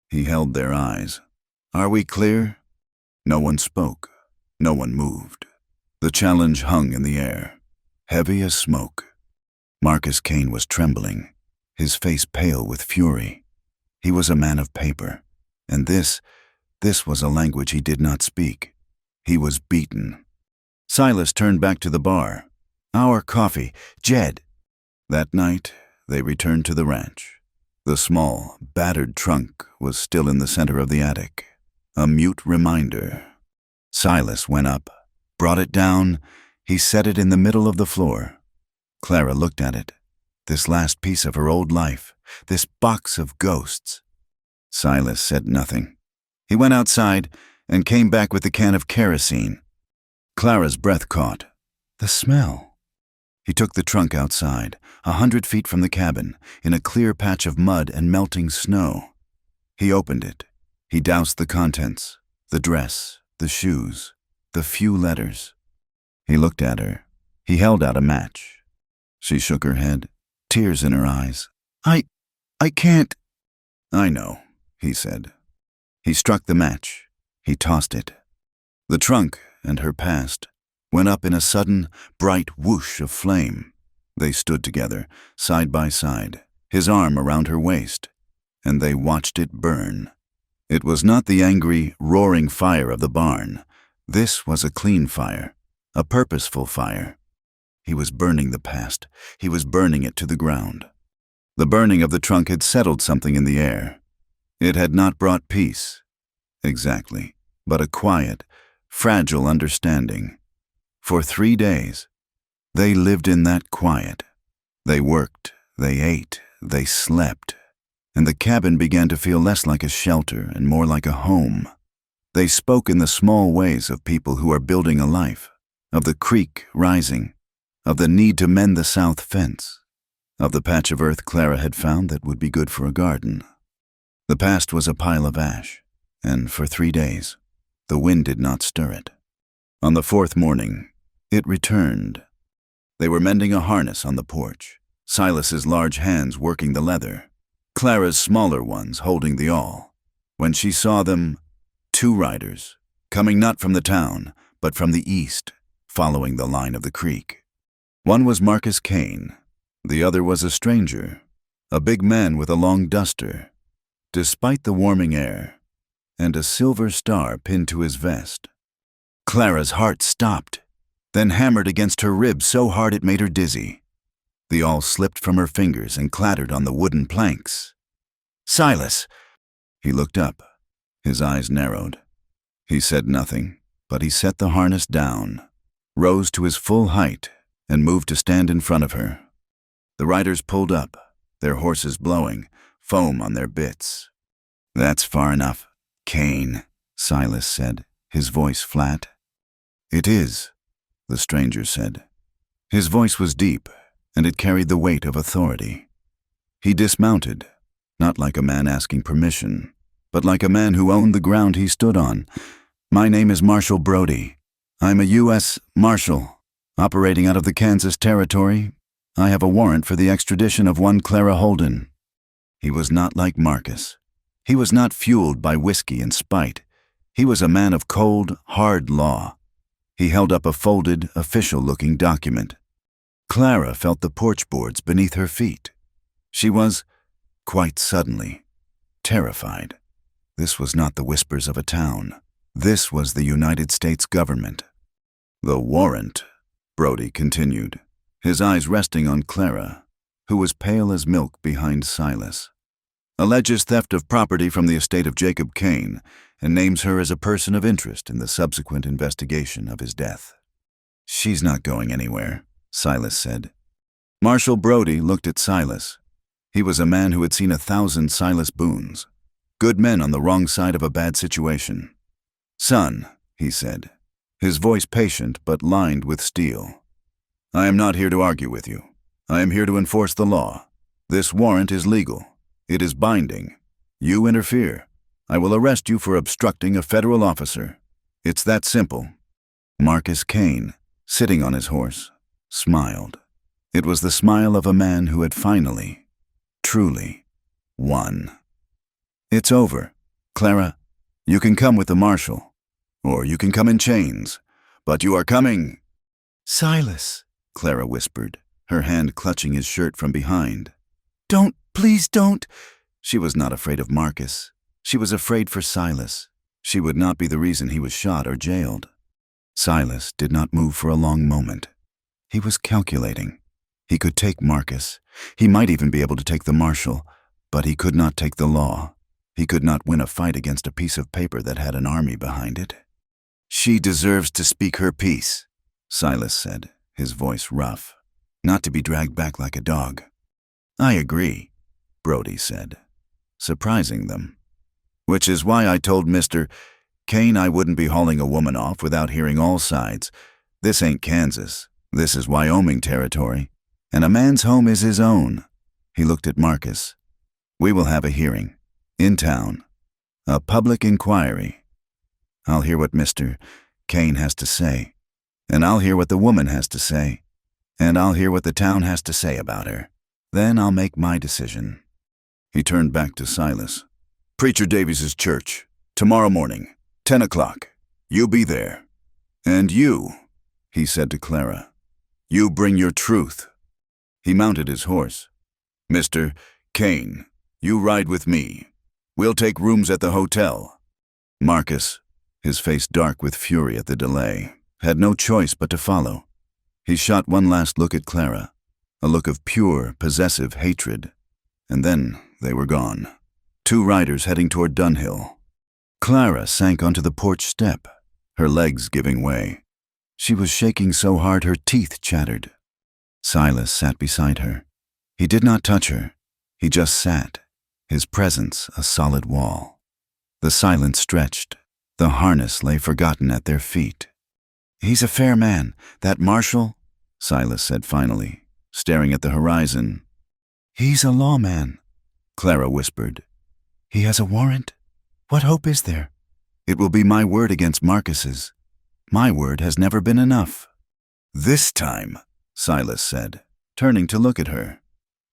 He held their eyes. "Are we clear?" No one spoke. No one moved. The challenge hung in the air, heavy as smoke. Marcus Kane was trembling, his face pale with fury. He was a man of paper, and this This was a language he did not speak. He was beaten. Silas turned back to the bar. "Our coffee, Jed." That night, they returned to the ranch. The small, battered trunk was still in the center of the attic, a mute reminder. Silas went up, brought it down. He set it in the middle of the floor. Clara looked at it. This last piece of her old life, this box of ghosts. Silas said nothing. He went outside and came back with the can of kerosene. Clara's breath caught. The smell. He took the trunk outside, 100 feet from the cabin, in a clear patch of mud and melting snow. He opened it. He doused the contents, the dress, the shoes, the few letters. He looked at her. He held out a match. She shook her head, tears in her eyes. I can't." "I know," he said. He struck the match. He tossed it. The trunk and her past went up in a sudden, bright whoosh of flame. They stood together, side by side, his arm around her waist, and they watched it burn. It was not the angry, roaring fire of the barn. This was a clean fire, a purposeful fire. He was burning the past. He was burning it to the ground. The burning of the trunk had settled something in the air. It had not brought peace, exactly, but a quiet, fragile understanding. For 3 days, they lived in that quiet. They worked, they ate, they slept, and the cabin began to feel less like a shelter and more like a home. They spoke in the small ways of people who are building a life, of the creek rising, of the need to mend the south fence, of the patch of earth Clara had found that would be good for a garden. The past was a pile of ash, and for 3 days, the wind did not stir it. On the 4th morning, it returned. They were mending a harness on the porch, Silas's large hands working the leather, Clara's smaller ones holding the awl. When she saw them, 2 riders, coming not from the town, but from the east, following the line of the creek. One was Marcus Kane. The other was a stranger, a big man with a long duster, despite the warming air, and a silver star pinned to his vest. Clara's heart stopped, then hammered against her ribs so hard it made her dizzy. The awl slipped from her fingers and clattered on the wooden planks. "Silas!" He looked up. His eyes narrowed. He said nothing, but he set the harness down, rose to his full height, and moved to stand in front of her. The riders pulled up, their horses blowing, foam on their bits. "That's far enough, Kane," Silas said, his voice flat. "It is," the stranger said. His voice was deep, and it carried the weight of authority. He dismounted, not like a man asking permission, but like a man who owned the ground he stood on. "My name is Marshal Brody. I'm a U.S. Marshal, operating out of the Kansas Territory. I have a warrant for the extradition of one Clara Holden." He was not like Marcus. He was not fueled by whiskey and spite. He was a man of cold, hard law. He held up a folded, official-looking document. Clara felt the porch boards beneath her feet. She was, quite suddenly, terrified. This was not the whispers of a town. This was the United States government. "The warrant," Brody continued, his eyes resting on Clara, who was pale as milk behind Silas, "alleges theft of property from the estate of Jacob Kane and names her as a person of interest in the subsequent investigation of his death." "She's not going anywhere," Silas said. Marshal Brody looked at Silas. He was a man who had seen 1,000 Silas Boones, good men on the wrong side of a bad situation. "Son," he said, his voice patient but lined with steel, "I am not here to argue with you. I am here to enforce the law. This warrant is legal. It is binding. You interfere, I will arrest you for obstructing a federal officer. It's that simple." Marcus Kane, sitting on his horse, smiled. It was the smile of a man who had finally, truly, won. "It's over. Clara, you can come with the marshal, or you can come in chains, but you are coming." "Silas," Clara whispered, her hand clutching his shirt from behind. "Don't, please don't." She was not afraid of Marcus. She was afraid for Silas. She would not be the reason he was shot or jailed. Silas did not move for a long moment. He was calculating. He could take Marcus. He might even be able to take the marshal, but he could not take the law. He could not win a fight against a piece of paper that had an army behind it. "She deserves to speak her piece," Silas said, his voice rough, "not to be dragged back like a dog." "I agree," Brody said, surprising them. "Which is why I told Mr. Kane I wouldn't be hauling a woman off without hearing all sides. This ain't Kansas. This is Wyoming territory, and a man's home is his own." He looked at Marcus. "We will have a hearing. In town. A public inquiry. I'll hear what Mr. Kane has to say, and I'll hear what the woman has to say, and I'll hear what the town has to say about her. Then I'll make my decision." He turned back to Silas. "Preacher Davies's church, tomorrow morning, 10 o'clock. You be there. And you," he said to Clara, "you bring your truth." He mounted his horse. "Mr. Kane, you ride with me. We'll take rooms at the hotel." Marcus, his face dark with fury at the delay, had no choice but to follow. He shot one last look at Clara, a look of pure, possessive hatred, and then they were gone. Two riders heading toward Dunhill. Clara sank onto the porch step, her legs giving way. She was shaking so hard her teeth chattered. Silas sat beside her. He did not touch her. He just sat, his presence a solid wall. The silence stretched. The harness lay forgotten at their feet. "He's a fair man, that marshal," Silas said finally, staring at the horizon. "He's a lawman," Clara whispered. "He has a warrant? What hope is there?" "It will be my word against Marcus's. My word has never been enough." "This time," Silas said, turning to look at her,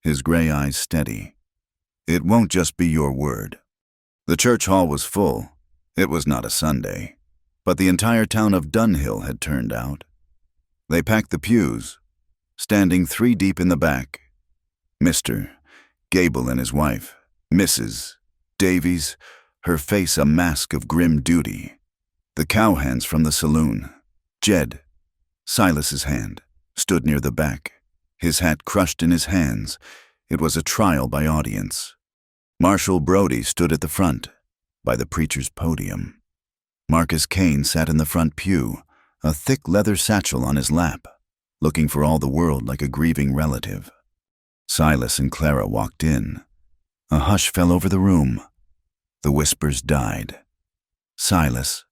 his gray eyes steady, "it won't just be your word." The church hall was full. It was not a Sunday, but the entire town of Dunhill had turned out. They packed the pews, standing 3 deep in the back. Mr. Gable and his wife, Mrs. Davies, her face a mask of grim duty. The cowhands from the saloon, Jed, Silas's hand, stood near the back, his hat crushed in his hands. It was a trial by audience. Marshal Brody stood at the front, by the preacher's podium. Marcus Kane sat in the front pew, a thick leather satchel on his lap, looking for all the world like a grieving relative. Silas and Clara walked in. A hush fell over the room. The whispers died. Silas,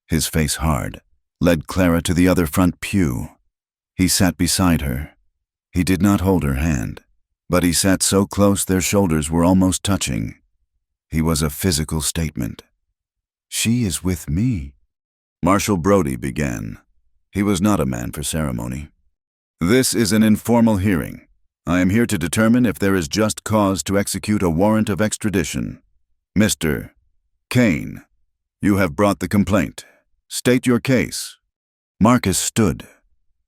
his face hard, led Clara to the other front pew. He sat beside her. He did not hold her hand, but he sat so close their shoulders were almost touching. He was a physical statement. "She is with me." Marshal Brody began. He was not a man for ceremony. "This is an informal hearing. I am here to determine if there is just cause to execute a warrant of extradition. Mr. Kane, you have brought the complaint. State your case." Marcus stood.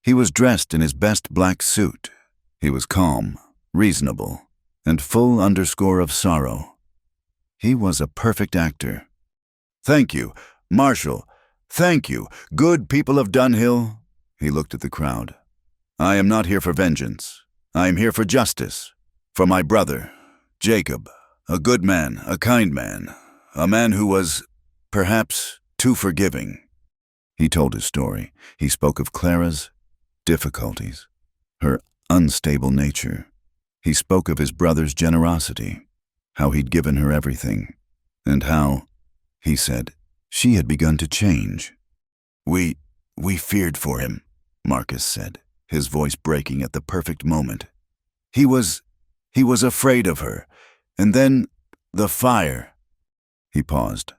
He was dressed in his best black suit. He was calm, reasonable, and full underscore of sorrow. He was a perfect actor. "Thank you, Marshal. Thank you, good people of Dunhill." He looked at the crowd. "I am not here for vengeance. I am here for justice. For my brother, Jacob, a good man, a kind man, a man who was, perhaps, too forgiving." He told his story. He spoke of Clara's difficulties, her unstable nature. He spoke of his brother's generosity, how he'd given her everything, and how, he said, she had begun to change. We feared for him," Marcus said, his voice breaking at the perfect moment. He was afraid of her, and then the fire." He paused.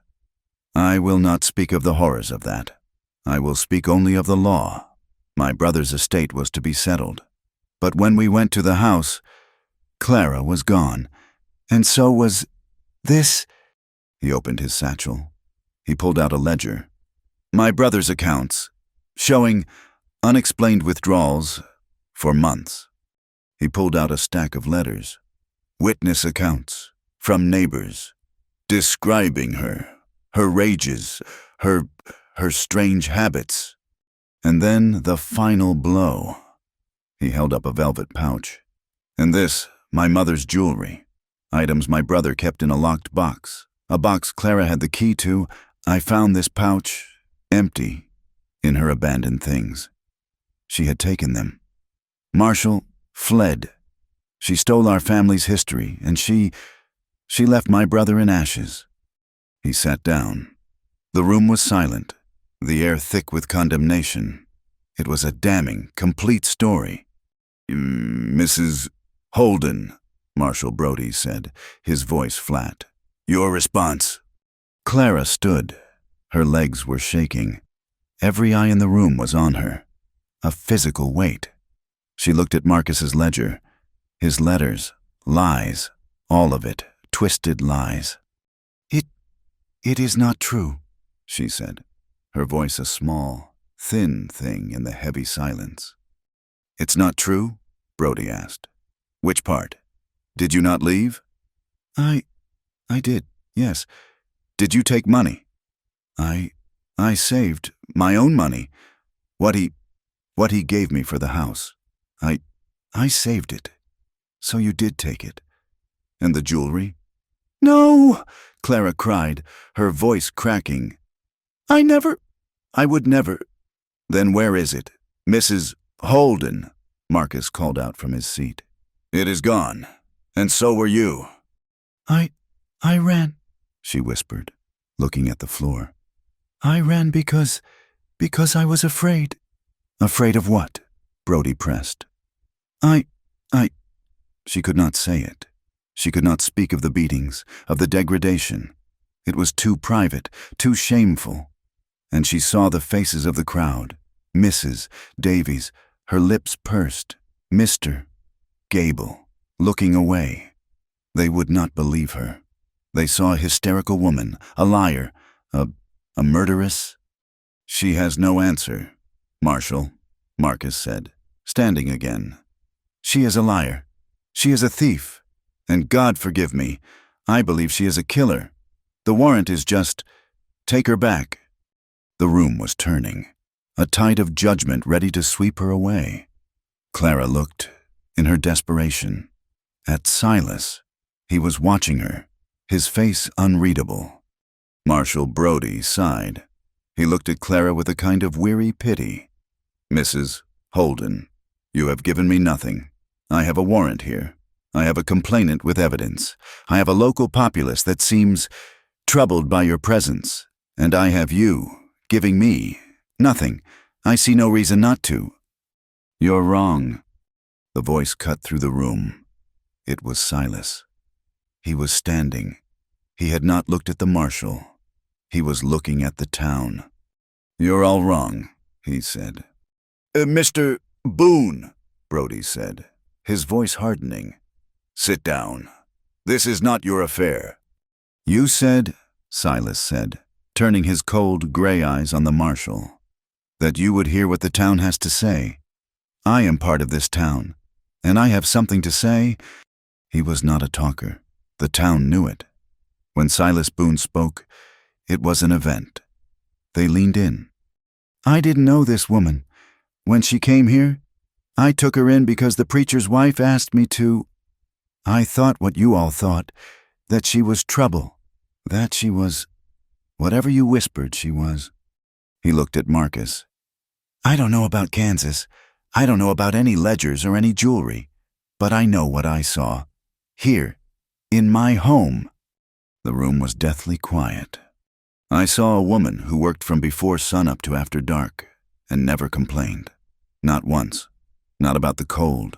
"I will not speak of the horrors of that. I will speak only of the law. My brother's estate was to be settled. But when we went to the house, Clara was gone, and so was this." He opened his satchel. He pulled out a ledger. "My brother's accounts, showing unexplained withdrawals for months." He pulled out a stack of letters. "Witness accounts from neighbors, describing her, her rages, her strange habits. And then the final blow. He held up a velvet pouch. And this, my mother's jewelry. Items my brother kept in a locked box. A box Clara had the key to. I found this pouch, empty, in her abandoned things. She had taken them. Marshall fled. She stole our family's history, and she left my brother in ashes. He sat down. The room was silent, the air thick with condemnation. It was a damning, complete story. Mrs. Holden, Marshal Brody said, his voice flat. Your response? Clara stood. Her legs were shaking. Every eye in the room was on her. A physical weight. She looked at Marcus's ledger. His letters, lies, all of it, twisted lies. It is not true, she said, her voice a small, thin thing in the heavy silence. It's not true? Brody asked. Which part? Did you not leave? I did, yes. Did you take money? I saved my own money. What he gave me for the house. I saved it. So you did take it. And the jewelry? No, Clara cried, her voice cracking. I would never. Then where is it? Mrs. Holden, Marcus called out from his seat. It is gone, and so were you. I ran, she whispered, looking at the floor. I ran because I was afraid. Afraid of what? Brody pressed. She could not say it. She could not speak of the beatings, of the degradation. It was too private, too shameful. And she saw the faces of the crowd. Mrs. Davies, her lips pursed. Mr. Gable, looking away. They would not believe her. They saw a hysterical woman, a liar, a murderess. She has no answer, Marshal, Marcus said, standing again. She is a liar. She is a thief. And God forgive me, I believe she is a killer. The warrant is just, take her back. The room was turning, a tide of judgment ready to sweep her away. Clara looked, in her desperation, at Silas. He was watching her, his face unreadable. Marshal Brody sighed. He looked at Clara with a kind of weary pity. Mrs. Holden, you have given me nothing. I have a warrant here. I have a complainant with evidence. I have a local populace that seems troubled by your presence. And I have you, giving me nothing. I see no reason not to. You're wrong. The voice cut through the room. It was Silas. He was standing. He had not looked at the marshal. He was looking at the town. You're all wrong, he said. Mr. Boone, Brody said, his voice hardening. Sit down. This is not your affair. You said, Silas said, turning his cold, gray eyes on the marshal, that you would hear what the town has to say. I am part of this town, and I have something to say. He was not a talker. The town knew it. When Silas Boone spoke, it was an event. They leaned in. I didn't know this woman. When she came here, I took her in because the preacher's wife asked me to. I thought what you all thought, that she was trouble, that she was whatever you whispered she was. He looked at Marcus. I don't know about Kansas. I don't know about any ledgers or any jewelry, but I know what I saw. Here, in my home. The room was deathly quiet. I saw a woman who worked from before sunup to after dark and never complained. Not once. Not about the cold.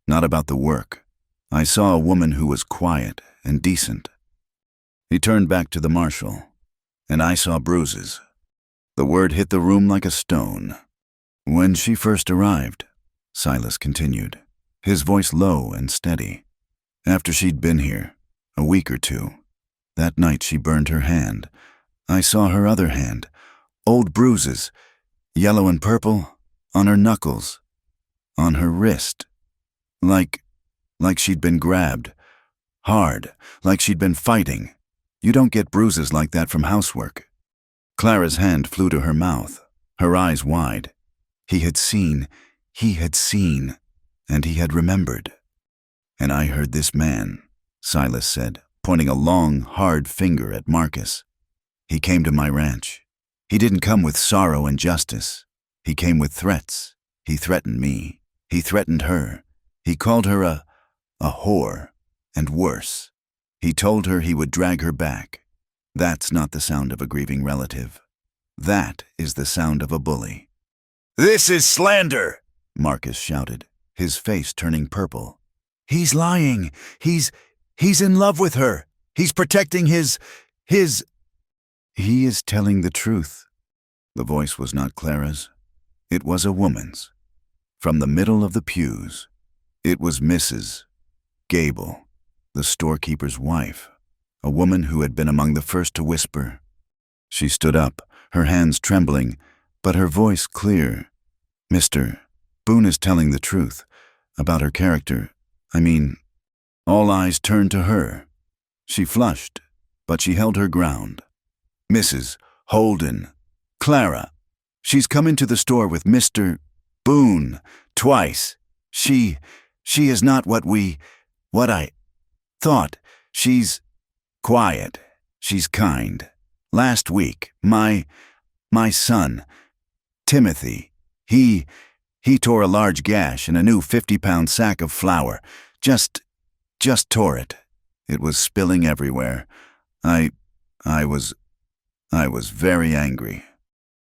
Not about the work. I saw a woman who was quiet and decent. He turned back to the marshal, and I saw bruises. The word hit the room like a stone. When she first arrived, Silas continued, his voice low and steady. After she'd been here, a week or two, that night she burned her hand. I saw her other hand, old bruises, yellow and purple, on her knuckles, on her wrist, like she'd been grabbed, hard, like she'd been fighting. You don't get bruises like that from housework." Clara's hand flew to her mouth, her eyes wide. He had seen, and he had remembered. "And I heard this man," Silas said, pointing a long, hard finger at Marcus. "He came to my ranch. He didn't come with sorrow and justice. He came with threats. He threatened me. He threatened her. He called her a whore, and worse. He told her he would drag her back. That's not the sound of a grieving relative. That is the sound of a bully." "This is slander!" Marcus shouted, his face turning purple. "He's lying. He's in love with her. He's protecting his... He is telling the truth." The voice was not Clara's. It was a woman's. From the middle of the pews, it was Mrs. Gable, the storekeeper's wife, a woman who had been among the first to whisper. She stood up, her hands trembling, but her voice clear. "Mr. Boone is telling the truth about her character. I mean..." All eyes turned to her. She flushed, but she held her ground. "Mrs. Holden, Clara, she's come into the store with Mr. Boone twice. She is not what I thought. She's quiet. She's kind. Last week, my son, Timothy, he tore a large gash in a new 50-pound sack of flour. Just tore it. It was spilling everywhere. I was very angry."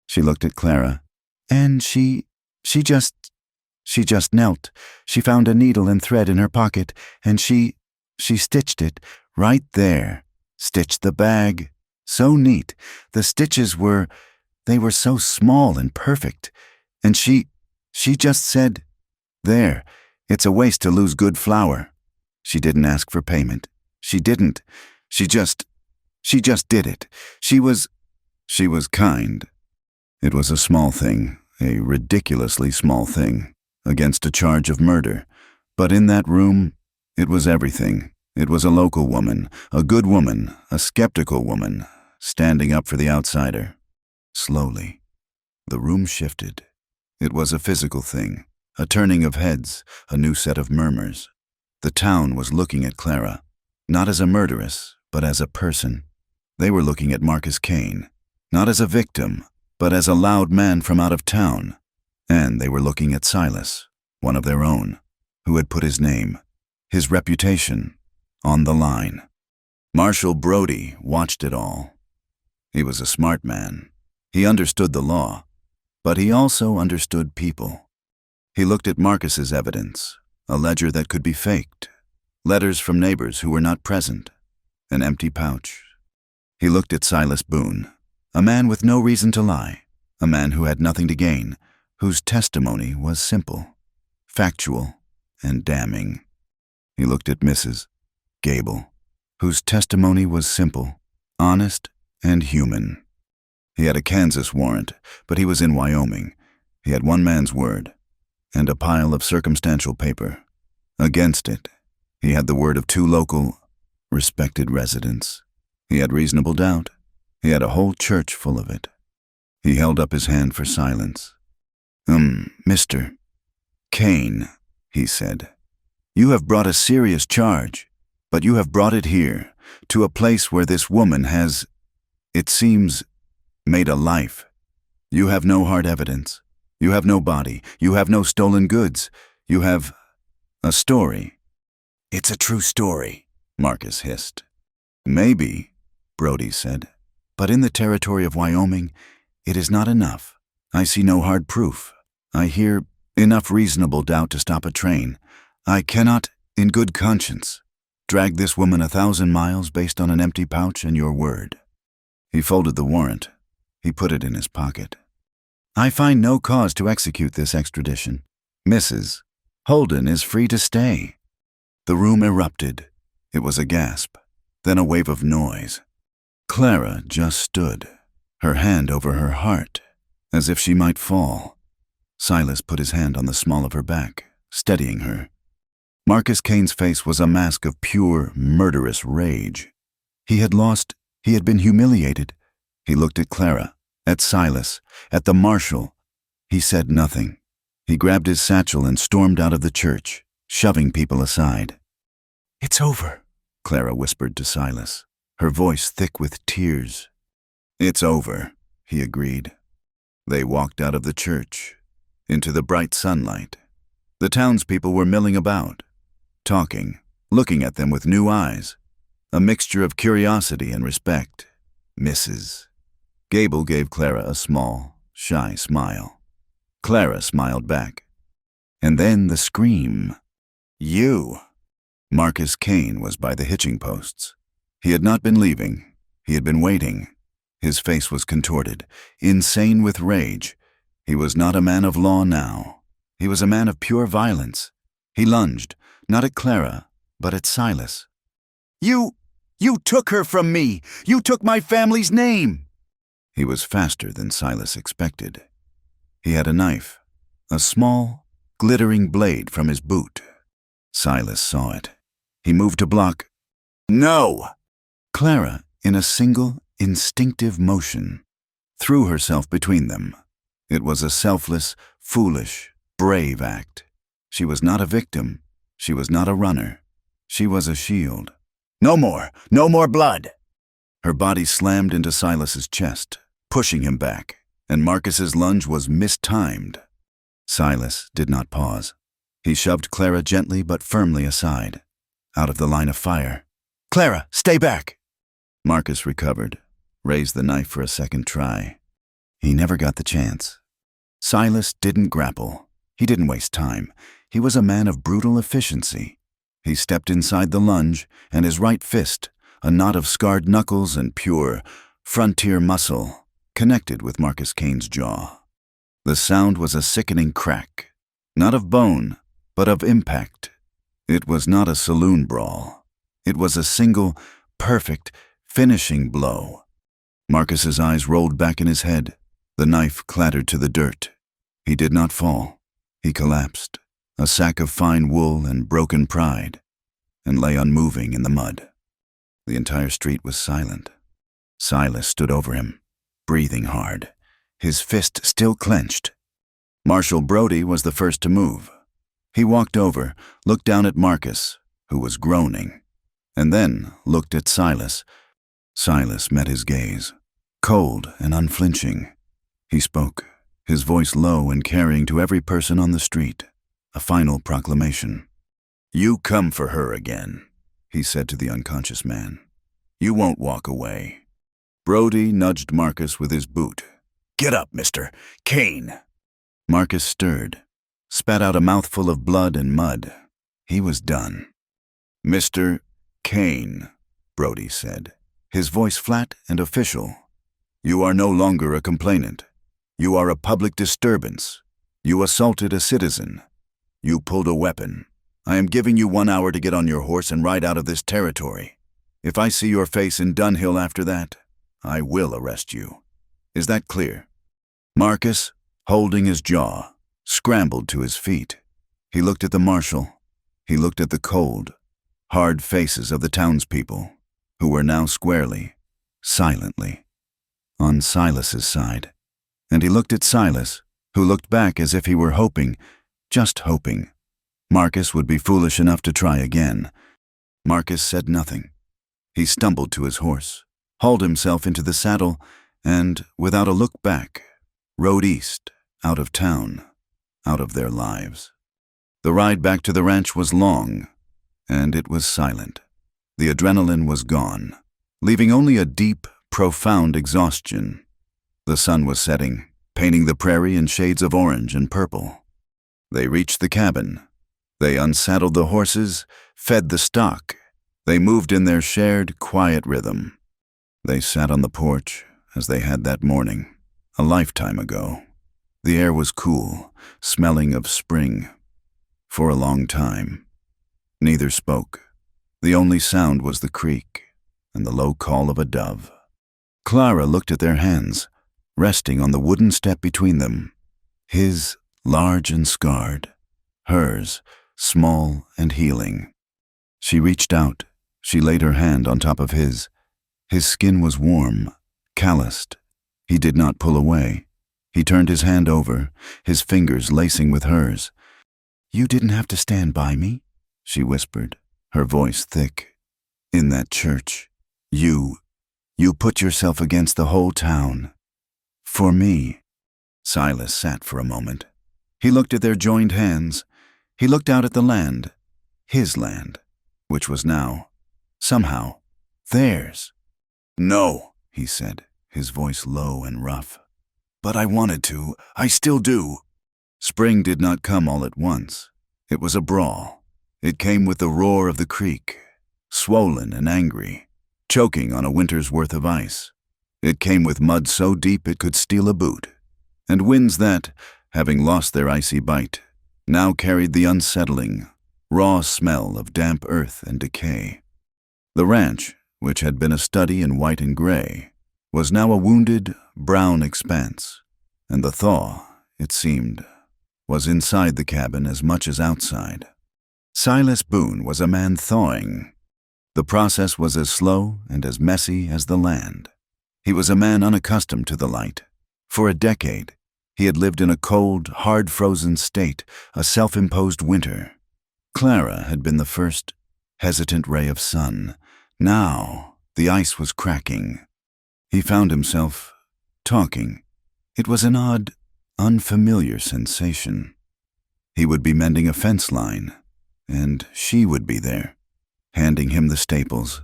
She looked at Clara. "And she just knelt. She found a needle and thread in her pocket, and she stitched it right there. Stitched the bag. So neat. The stitches were so small and perfect. And she just said, 'There, it's a waste to lose good flour.' She didn't ask for payment. She didn't. She just did it. She was kind. It was a small thing, a ridiculously small thing, against a charge of murder. But in that room, it was everything. It was a local woman, a good woman, a skeptical woman, standing up for the outsider. Slowly, the room shifted. It was a physical thing, a turning of heads, a new set of murmurs. The town was looking at Clara, not as a murderess, but as a person. They were looking at Marcus Kane, not as a victim, but as a loud man from out of town. And they were looking at Silas, one of their own, who had put his name, his reputation, on the line. Marshal Brody watched it all. He was a smart man. He understood the law, but he also understood people. He looked at Marcus's evidence, a ledger that could be faked, letters from neighbors who were not present, an empty pouch. He looked at Silas Boone, a man with no reason to lie, a man who had nothing to gain, whose testimony was simple, factual, and damning. He looked at Mrs. Gable, whose testimony was simple, honest, and human. He had a Kansas warrant, but he was in Wyoming. He had one man's word, and a pile of circumstantial paper. Against it, he had the word of 2 local, respected residents. He had reasonable doubt. He had a whole church full of it. He held up his hand for silence. Mr. Kane," he said, "you have brought a serious charge, but you have brought it here, to a place where this woman has, it seems, made a life. You have no hard evidence. You have no body. You have no stolen goods. You have a story." "It's a true story," Marcus hissed. "Maybe," Brody said, "but in the territory of Wyoming, it is not enough. I see no hard proof. I hear enough reasonable doubt to stop a train. I cannot, in good conscience, drag this woman 1,000 miles based on an empty pouch and your word." He folded the warrant. He put it in his pocket. "I find no cause to execute this extradition. Mrs. Holden is free to stay." The room erupted. It was a gasp, then a wave of noise. Clara just stood, her hand over her heart, as if she might fall. Silas put his hand on the small of her back, steadying her. Marcus Kane's face was a mask of pure, murderous rage. He had lost He had been humiliated. He looked at Clara, at Silas, at the marshal. He said nothing. He grabbed his satchel and stormed out of the church, shoving people aside. "It's over," Clara whispered to Silas, her voice thick with tears. "It's over," he agreed. They walked out of the church, into the bright sunlight. The townspeople were milling about, talking, looking at them with new eyes, a mixture of curiosity and respect. Mrs. Gable gave Clara a small, shy smile. Clara smiled back. And then the scream. "You!" Marcus Kane was by the hitching posts. He had not been leaving. He had been waiting. His face was contorted, insane with rage. He was not a man of law now. He was a man of pure violence. He lunged, not at Clara, but at Silas. You took her from me! You took my family's name!" He was faster than Silas expected. He had a knife, a small, glittering blade from his boot. Silas saw it. He moved to block. "No!" Clara, in a single, instinctive motion, threw herself between them. It was a selfless, foolish, brave act. She was not a victim. She was not a runner. She was a shield. No more blood!" Her body slammed into Silas's chest, pushing him back, and Marcus's lunge was mistimed. Silas did not pause. He shoved Clara gently but firmly aside, out of the line of fire. "Clara, stay back!" Marcus recovered, raised the knife for a second try. He never got the chance. Silas didn't grapple. He didn't waste time. He was a man of brutal efficiency. He stepped inside the lunge, and his right fist, a knot of scarred knuckles and pure, frontier muscle, connected with Marcus Kane's jaw. The sound was a sickening crack, not of bone, but of impact. It was not a saloon brawl. It was a single, perfect, finishing blow. Marcus's eyes rolled back in his head. The knife clattered to the dirt. He did not fall. He collapsed, a sack of fine wool and broken pride, and lay unmoving in the mud. The entire street was silent. Silas stood over him, breathing hard, his fist still clenched. Marshal Brody was the first to move. He walked over, looked down at Marcus, who was groaning, and then looked at Silas. Silas met his gaze, cold and unflinching. He spoke, his voice low and carrying to every person on the street, a final proclamation. "You come for her again," he said to the unconscious man. "You won't walk away." Brody nudged Marcus with his boot. "Get up, Mr. Kane." Marcus stirred, spat out a mouthful of blood and mud. He was done. "Mr. Kane," Brody said, his voice flat and official. "You are no longer a complainant. You are a public disturbance. You assaulted a citizen. You pulled a weapon. I am giving you 1 hour to get on your horse and ride out of this territory. If I see your face in Dunhill after that, I will arrest you. Is that clear?" Marcus, holding his jaw, scrambled to his feet. He looked at the marshal. He looked at the cold, hard faces of the townspeople, who were now squarely, silently, on Silas's side. And he looked at Silas, who looked back as if he were hoping, just hoping, Marcus would be foolish enough to try again. Marcus said nothing. He stumbled to his horse, hauled himself into the saddle, and, without a look back, rode east, out of town, out of their lives. The ride back to the ranch was long, and it was silent. The adrenaline was gone, leaving only a deep, profound exhaustion. The sun was setting, painting the prairie in shades of orange and purple. They reached the cabin. They unsaddled the horses, fed the stock. They moved in their shared, quiet rhythm. They sat on the porch, as they had that morning, a lifetime ago. The air was cool, smelling of spring. For a long time, neither spoke. The only sound was the creak and the low call of a dove. Clara looked at their hands, resting on the wooden step between them. His, large and scarred. Hers, small and healing. She reached out. She laid her hand on top of his. His skin was warm, calloused. He did not pull away. He turned his hand over, his fingers lacing with hers. "You didn't have to stand by me," she whispered, her voice thick. "In that church, you put yourself against the whole town. For me." Silas sat for a moment. He looked at their joined hands. He looked out at the land, his land, which was now, somehow, theirs. "No," he said, his voice low and rough. "But I wanted to. I still do." Spring did not come all at once. It was a brawl. It came with the roar of the creek, swollen and angry, choking on a winter's worth of ice. It came with mud so deep it could steal a boot, and winds that, having lost their icy bite, now carried the unsettling, raw smell of damp earth and decay. The ranch, which had been a study in white and gray, was now a wounded, brown expanse, and the thaw, it seemed, was inside the cabin as much as outside. Silas Boone was a man thawing. The process was as slow and as messy as the land. He was a man unaccustomed to the light. For a decade, he had lived in a cold, hard-frozen state, a self-imposed winter. Clara had been the first hesitant ray of sun. Now, the ice was cracking. He found himself talking. It was an odd, unfamiliar sensation. He would be mending a fence line, and she would be there, handing him the staples,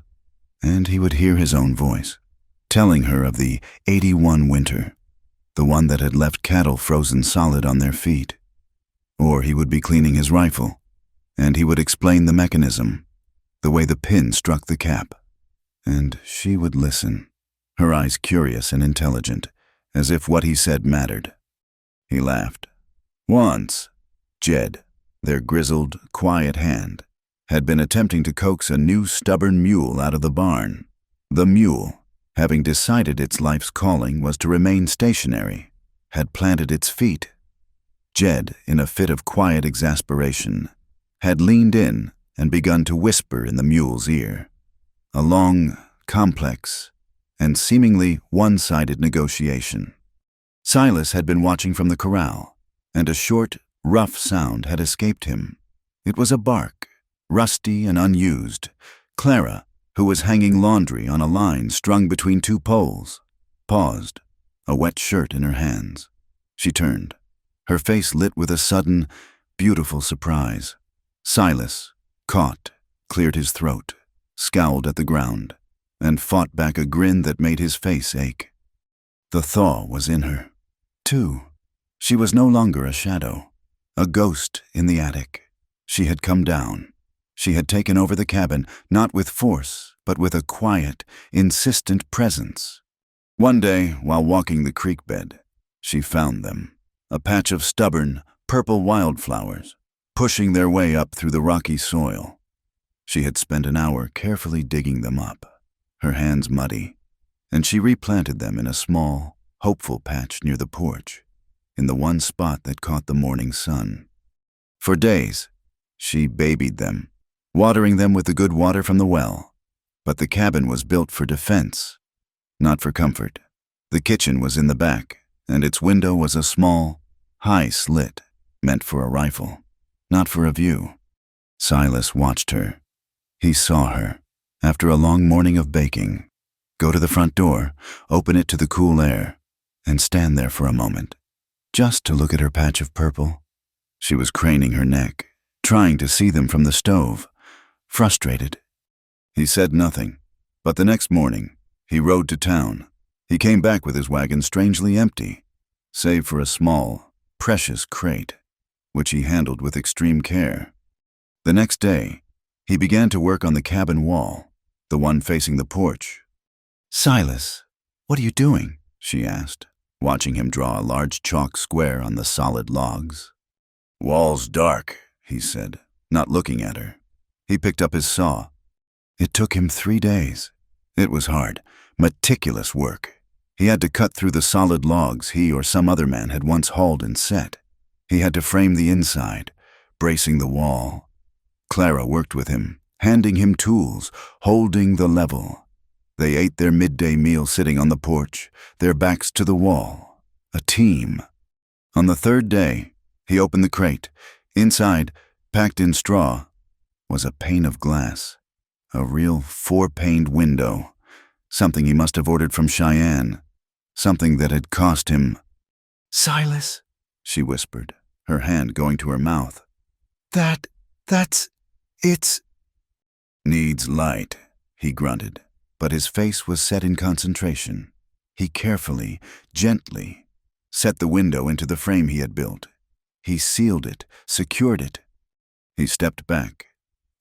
and he would hear his own voice, telling her of the '81 winter, the one that had left cattle frozen solid on their feet. Or he would be cleaning his rifle, and he would explain the mechanism, the way the pin struck the cap, and she would listen, her eyes curious and intelligent, as if what he said mattered. He laughed. Once, Jed, their grizzled, quiet hand, had been attempting to coax a new stubborn mule out of the barn. The mule, having decided its life's calling was to remain stationary, had planted its feet. Jed, in a fit of quiet exasperation, had leaned in and begun to whisper in the mule's ear. A long, complex, and seemingly one-sided negotiation. Silas had been watching from the corral, and a short, rough sound had escaped him. It was a bark, rusty and unused. Clara, who was hanging laundry on a line strung between two poles, paused, a wet shirt in her hands. She turned, her face lit with a sudden, beautiful surprise. Silas, caught, cleared his throat, scowled at the ground, and fought back a grin that made his face ache. The thaw was in her, too. She was no longer a shadow, a ghost in the attic. She had come down. She had taken over the cabin, not with force, but with a quiet, insistent presence. One day, while walking the creek bed, she found them, a patch of stubborn, purple wildflowers, pushing their way up through the rocky soil. She had spent an hour carefully digging them up, her hands muddy, and she replanted them in a small, hopeful patch near the porch, in the one spot that caught the morning sun. For days, she babied them, watering them with the good water from the well. But the cabin was built for defense, not for comfort. The kitchen was in the back, and its window was a small, high slit, meant for a rifle, not for a view. Silas watched her. He saw her, after a long morning of baking, go to the front door, open it to the cool air, and stand there for a moment, just to look at her patch of purple. She was craning her neck, trying to see them from the stove, frustrated. He said nothing, but the next morning, he rode to town. He came back with his wagon strangely empty, save for a small, precious crate, which he handled with extreme care. The next day, he began to work on the cabin wall, the one facing the porch. "Silas, what are you doing?" she asked, watching him draw a large chalk square on the solid logs. "Wall's dark," he said, not looking at her. He picked up his saw. It took him 3 days. It was hard, meticulous work. He had to cut through the solid logs he or some other man had once hauled and set. He had to frame the inside, bracing the wall. Clara worked with him, handing him tools, holding the level. They ate their midday meal sitting on the porch, their backs to the wall. A team. On the third day, he opened the crate. Inside, packed in straw, was a pane of glass. A real four-paned window. Something he must have ordered from Cheyenne. Something that had cost him. "Silas," she whispered, her hand going to her mouth. It's... Needs light, he grunted, but his face was set in concentration. He carefully, gently, set the window into the frame he had built. He sealed it, secured it. He stepped back,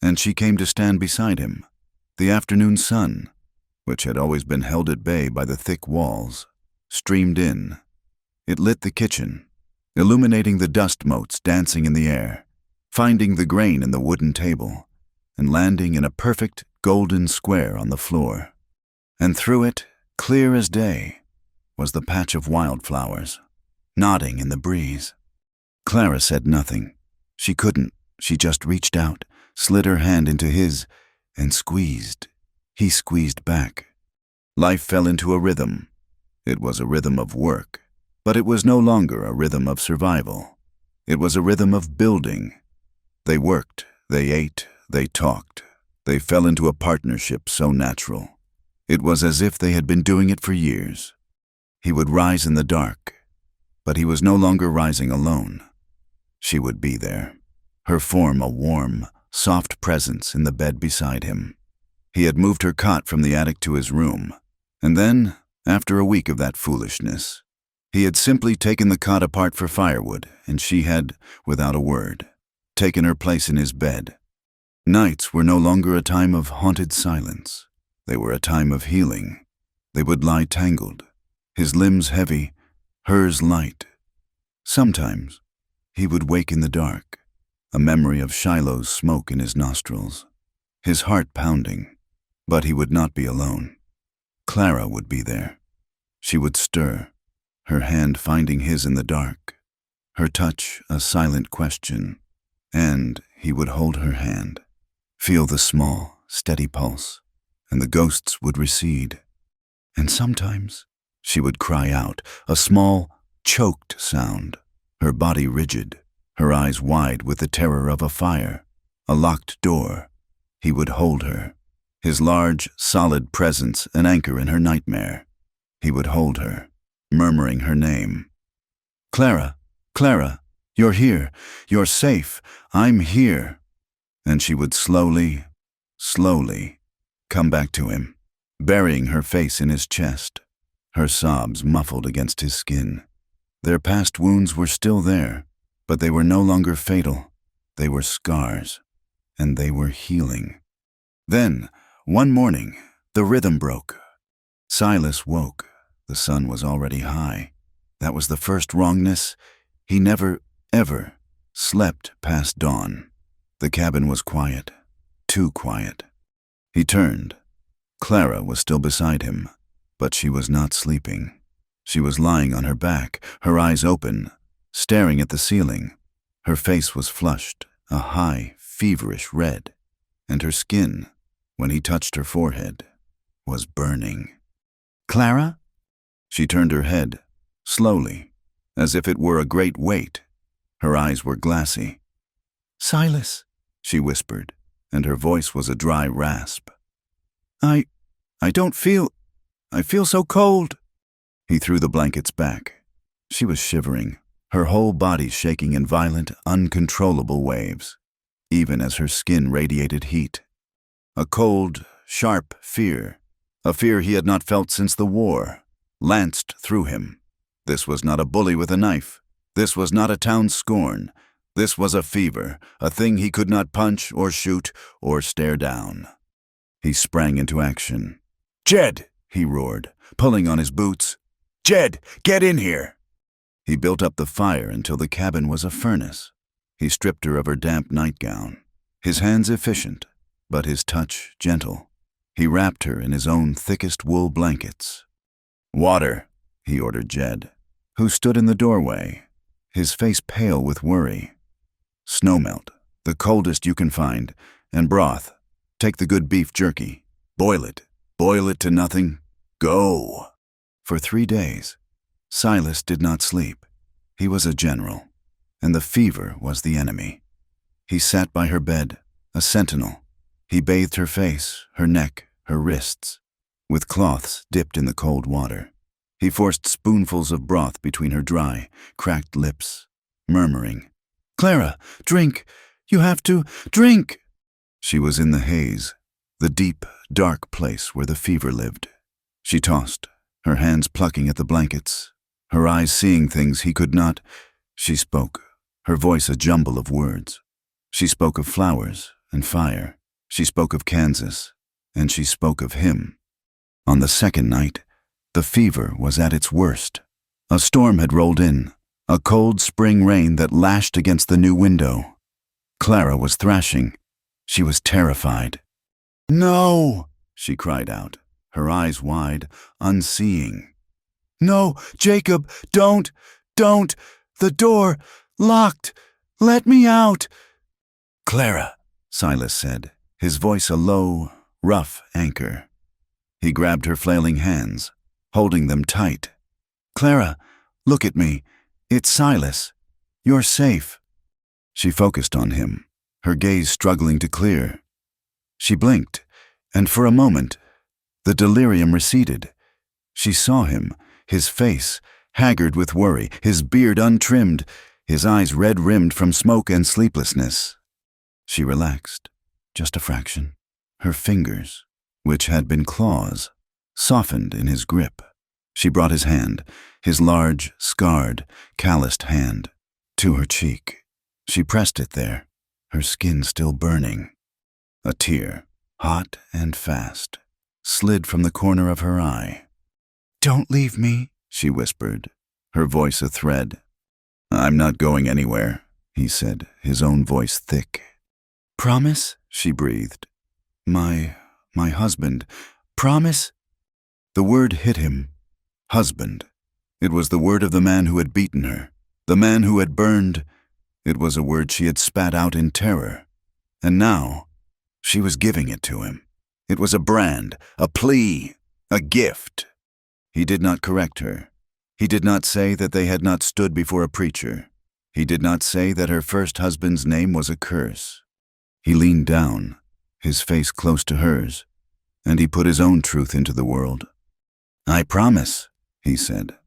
and she came to stand beside him. The afternoon sun, which had always been held at bay by the thick walls, streamed in. It lit the kitchen, illuminating the dust motes dancing in the air, finding the grain in the wooden table, and landing in a perfect golden square on the floor. And through it, clear as day, was the patch of wildflowers, nodding in the breeze. Clara said nothing. She couldn't. She just reached out, slid her hand into his, and squeezed. He squeezed back. Life fell into a rhythm. It was a rhythm of work, but it was no longer a rhythm of survival. It was a rhythm of building. They worked, they ate, they talked. They fell into a partnership so natural. It was as if they had been doing it for years. He would rise in the dark, but he was no longer rising alone. She would be there, her form a warm, soft presence in the bed beside him. He had moved her cot from the attic to his room, and then, after a week of that foolishness, he had simply taken the cot apart for firewood, and she had, without a word, taken her place in his bed. Nights were no longer a time of haunted silence. They were a time of healing. They would lie tangled, his limbs heavy, hers light. Sometimes he would wake in the dark, a memory of Shiloh's smoke in his nostrils, his heart pounding, but he would not be alone. Clara would be there. She would stir, her hand finding his in the dark, her touch a silent question, and he would hold her hand, feel the small, steady pulse, and the ghosts would recede. And sometimes she would cry out, a small, choked sound, her body rigid, her eyes wide with the terror of a fire, a locked door. He would hold her, his large, solid presence an anchor in her nightmare. He would hold her, murmuring her name. "Clara, Clara, you're here, you're safe, I'm here." And she would slowly, slowly come back to him, burying her face in his chest, her sobs muffled against his skin. Their past wounds were still there, but they were no longer fatal. They were scars, and they were healing. Then, one morning, the rhythm broke. Silas woke. The sun was already high. That was the first wrongness. He never, ever slept past dawn. The cabin was quiet, too quiet. He turned. Clara was still beside him, but she was not sleeping. She was lying on her back, her eyes open, staring at the ceiling. Her face was flushed, a high, feverish red, and her skin, when he touched her forehead, was burning. "Clara?" She turned her head, slowly, as if it were a great weight. Her eyes were glassy. "Silas," she whispered, and her voice was a dry rasp. I don't feel... I feel so cold." He threw the blankets back. She was shivering, her whole body shaking in violent, uncontrollable waves, even as her skin radiated heat. A cold, sharp fear, a fear he had not felt since the war, lanced through him. This was not a bully with a knife. This was not a town scorn. This was a fever, a thing he could not punch or shoot or stare down. He sprang into action. "Jed!" he roared, pulling on his boots. "Jed, get in here!" He built up the fire until the cabin was a furnace. He stripped her of her damp nightgown, his hands efficient, but his touch gentle. He wrapped her in his own thickest wool blankets. "Water," he ordered Jed, who stood in the doorway, his face pale with worry. "Snowmelt, the coldest you can find, and broth. Take the good beef jerky. Boil it. Boil it to nothing. Go. For 3 days, Silas did not sleep. He was a general, and the fever was the enemy. He sat by her bed, a sentinel. He bathed her face, her neck, her wrists, with cloths dipped in the cold water. He forced spoonfuls of broth between her dry, cracked lips, murmuring, "Clara, drink! You have to drink!" She was in the haze, the deep, dark place where the fever lived. She tossed, her hands plucking at the blankets, her eyes seeing things he could not. She spoke, her voice a jumble of words. She spoke of flowers and fire. She spoke of Kansas, and she spoke of him. On the second night, the fever was at its worst. A storm had rolled in, a cold spring rain that lashed against the new window. Clara was thrashing. She was terrified. "No!" she cried out, her eyes wide, unseeing. "No, Jacob, don't! The door, locked! Let me out!" "Clara," Silas said, his voice a low, rough anchor. He grabbed her flailing hands, holding them tight. "Clara, look at me. It's Silas. You're safe." She focused on him, her gaze struggling to clear. She blinked, and for a moment, the delirium receded. She saw him, his face haggard with worry, his beard untrimmed, his eyes red-rimmed from smoke and sleeplessness. She relaxed, just a fraction. Her fingers, which had been claws, softened in his grip. She brought his hand, his large, scarred, calloused hand, to her cheek. She pressed it there, her skin still burning. A tear, hot and fast, slid from the corner of her eye. "Don't leave me," she whispered, her voice a thread. "I'm not going anywhere," he said, his own voice thick. "Promise?" she breathed. My husband. Promise?" The word hit him. Husband. It was the word of the man who had beaten her, the man who had burned. It was a word she had spat out in terror. And now, she was giving it to him. It was a brand, a plea, a gift. He did not correct her. He did not say that they had not stood before a preacher. He did not say that her first husband's name was a curse. He leaned down, his face close to hers, and he put his own truth into the world. "I promise," he said.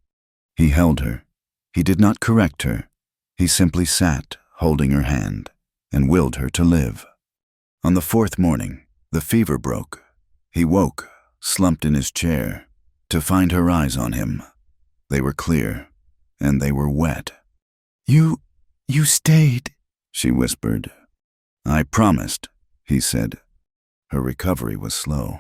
He held her. He did not correct her. He simply sat, holding her hand, and willed her to live. On the 4th morning, the fever broke. He woke, slumped in his chair, to find her eyes on him. They were clear, and they were wet. You stayed," she whispered. "I promised," he said. Her recovery was slow.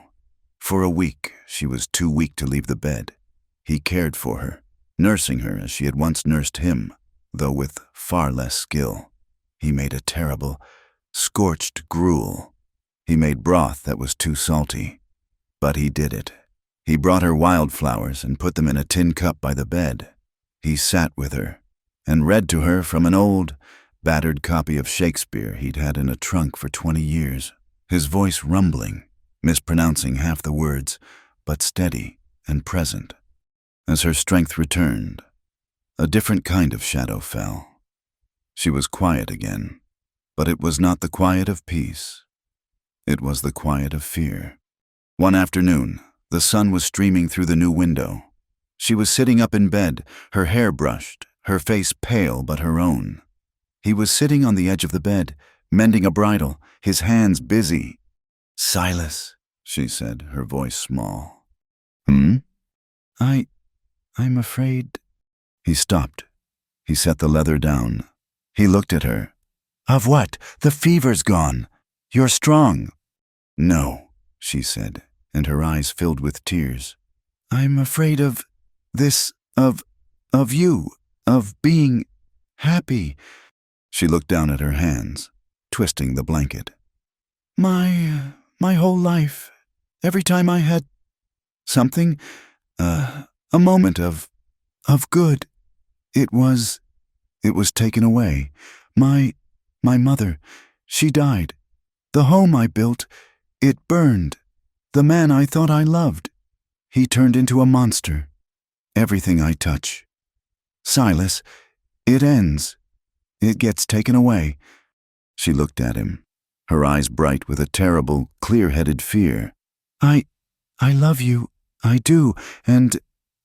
For a week, she was too weak to leave the bed. He cared for her, nursing her as she had once nursed him, though with far less skill. He made a terrible, scorched gruel. He made broth that was too salty. But he did it. He brought her wildflowers and put them in a tin cup by the bed. He sat with her and read to her from an old, battered copy of Shakespeare he'd had in a trunk for 20 years, his voice rumbling, mispronouncing half the words, but steady and present. As her strength returned, a different kind of shadow fell. She was quiet again, but it was not the quiet of peace. It was the quiet of fear. One afternoon, the sun was streaming through the new window. She was sitting up in bed, her hair brushed, her face pale but her own. He was sitting on the edge of the bed, mending a bridle, his hands busy. "Silas," she said, her voice small. "Hmm?" I'm afraid." He stopped. He set the leather down. He looked at her. "Of what? The fever's gone. You're strong." "No," she said, and her eyes filled with tears. "I'm afraid of this, of you, of being happy." She looked down at her hands, twisting the blanket. My whole life, every time I had something, a moment of good, it was taken away. My mother, she died. The home I built, it burned. The man I thought I loved. He turned into a monster. Everything I touch. Silas, it ends. It gets taken away." She looked at him, her eyes bright with a terrible, clear-headed fear. I love you. I do, and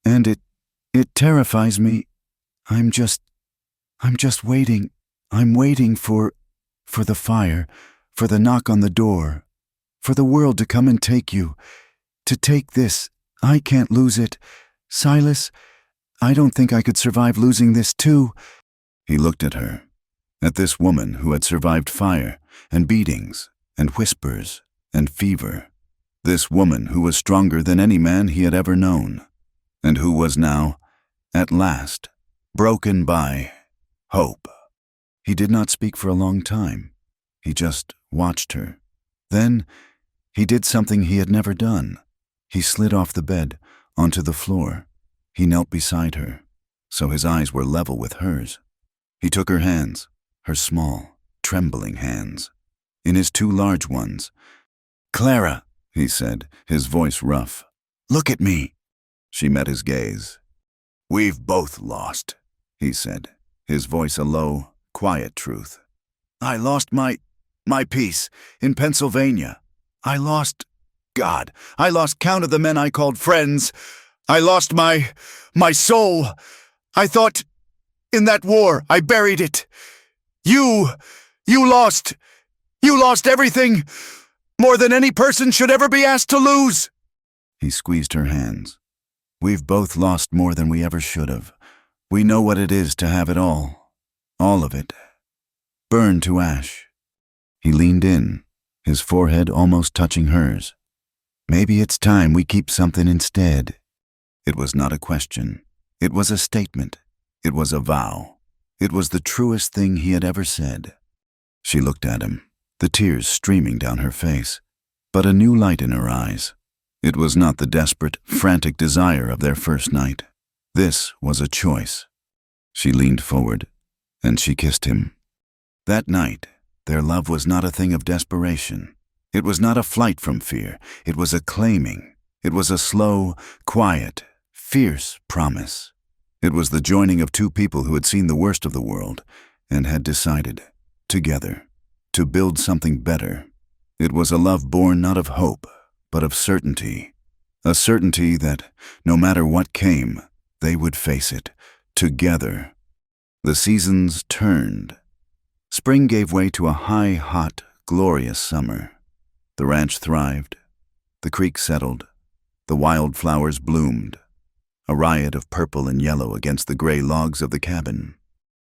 it terrifies me. I'm just waiting. I'm waiting for the fire, for the knock on the door, for the world to come and take you, to take this. I can't lose it. Silas, I don't think I could survive losing this too." He looked at her, at this woman who had survived fire and beatings and whispers and fever, this woman who was stronger than any man he had ever known, and who was now, at last, broken by hope. He did not speak for a long time. He just watched her. Then he did something he had never done. He slid off the bed onto the floor. He knelt beside her, so his eyes were level with hers. He took her hands, her small, trembling hands, in his two large ones. "Clara," he said, his voice rough. "Look at me." She met his gaze. "We've both lost," he said, his voice a low, quiet truth. "I lost my peace in Pennsylvania. I lost count of the men I called friends. I lost my soul. I thought, in that war, I buried it. You lost everything, more than any person should ever be asked to lose." He squeezed her hands. "We've both lost more than we ever should have. We know what it is to have it all of it, burned to ash." He leaned in, his forehead almost touching hers. "Maybe it's time we keep something instead." It was not a question. It was a statement. It was a vow. It was the truest thing he had ever said. She looked at him, the tears streaming down her face, but a new light in her eyes. It was not the desperate, frantic desire of their first night. This was a choice. She leaned forward, and she kissed him. That night, their love was not a thing of desperation. It was not a flight from fear. It was a claiming. It was a slow, quiet, fierce promise. It was the joining of two people who had seen the worst of the world and had decided, together, to build something better. It was a love born not of hope, but of certainty. A certainty that, no matter what came, they would face it, together. The seasons turned. Spring gave way to a high, hot, glorious summer. The ranch thrived. The creek settled. The wild flowers bloomed, a riot of purple and yellow against the gray logs of the cabin.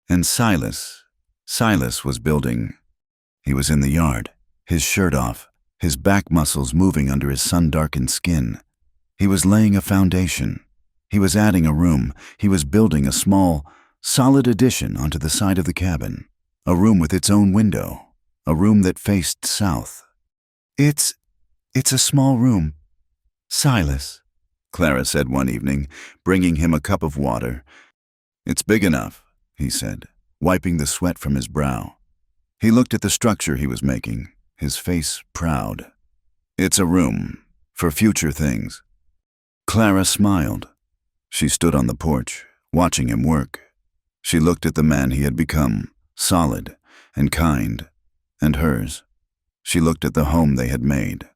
And Silas was building. He was in the yard, his shirt off, his back muscles moving under his sun-darkened skin. He was laying a foundation. He was adding a room. He was building a small, solid addition onto the side of the cabin, a room with its own window, a room that faced south. It's a small room. Silas," Clara said one evening, bringing him a cup of water. "It's big enough," he said, wiping the sweat from his brow. He looked at the structure he was making, his face proud. "It's a room for future things." Clara smiled. She stood on the porch, watching him work. She looked at the man he had become, solid and kind, and hers. She looked at the home they had made.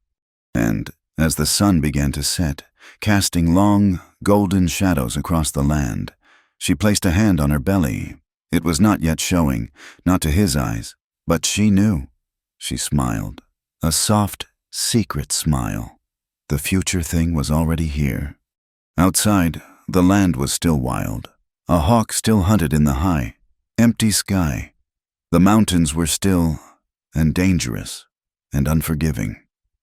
And, as the sun began to set, casting long, golden shadows across the land, she placed a hand on her belly. It was not yet showing, not to his eyes, but she knew. She smiled, a soft, secret smile. The future thing was already here. Outside, the land was still wild. A hawk still hunted in the high, empty sky. The mountains were still and dangerous and unforgiving.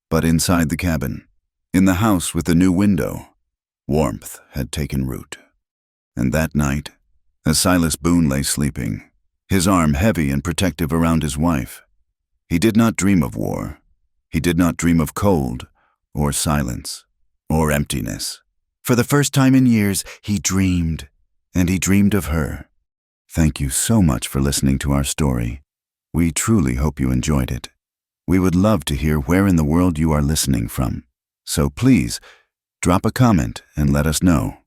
But inside the cabin, in the house with the new window, warmth had taken root. And that night, as Silas Boone lay sleeping, his arm heavy and protective around his wife, he did not dream of war. He did not dream of cold, or silence, or emptiness. For the first time in years, he dreamed, and he dreamed of her. Thank you so much for listening to our story. We truly hope you enjoyed it. We would love to hear where in the world you are listening from. So please, drop a comment and let us know.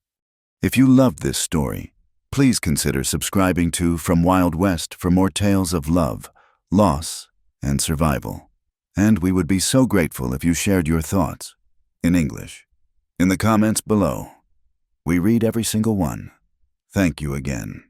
If you loved this story, please consider subscribing to From Wild West for more tales of love, loss, and survival. And we would be so grateful if you shared your thoughts, in English, in the comments below. We read every single one. Thank you again.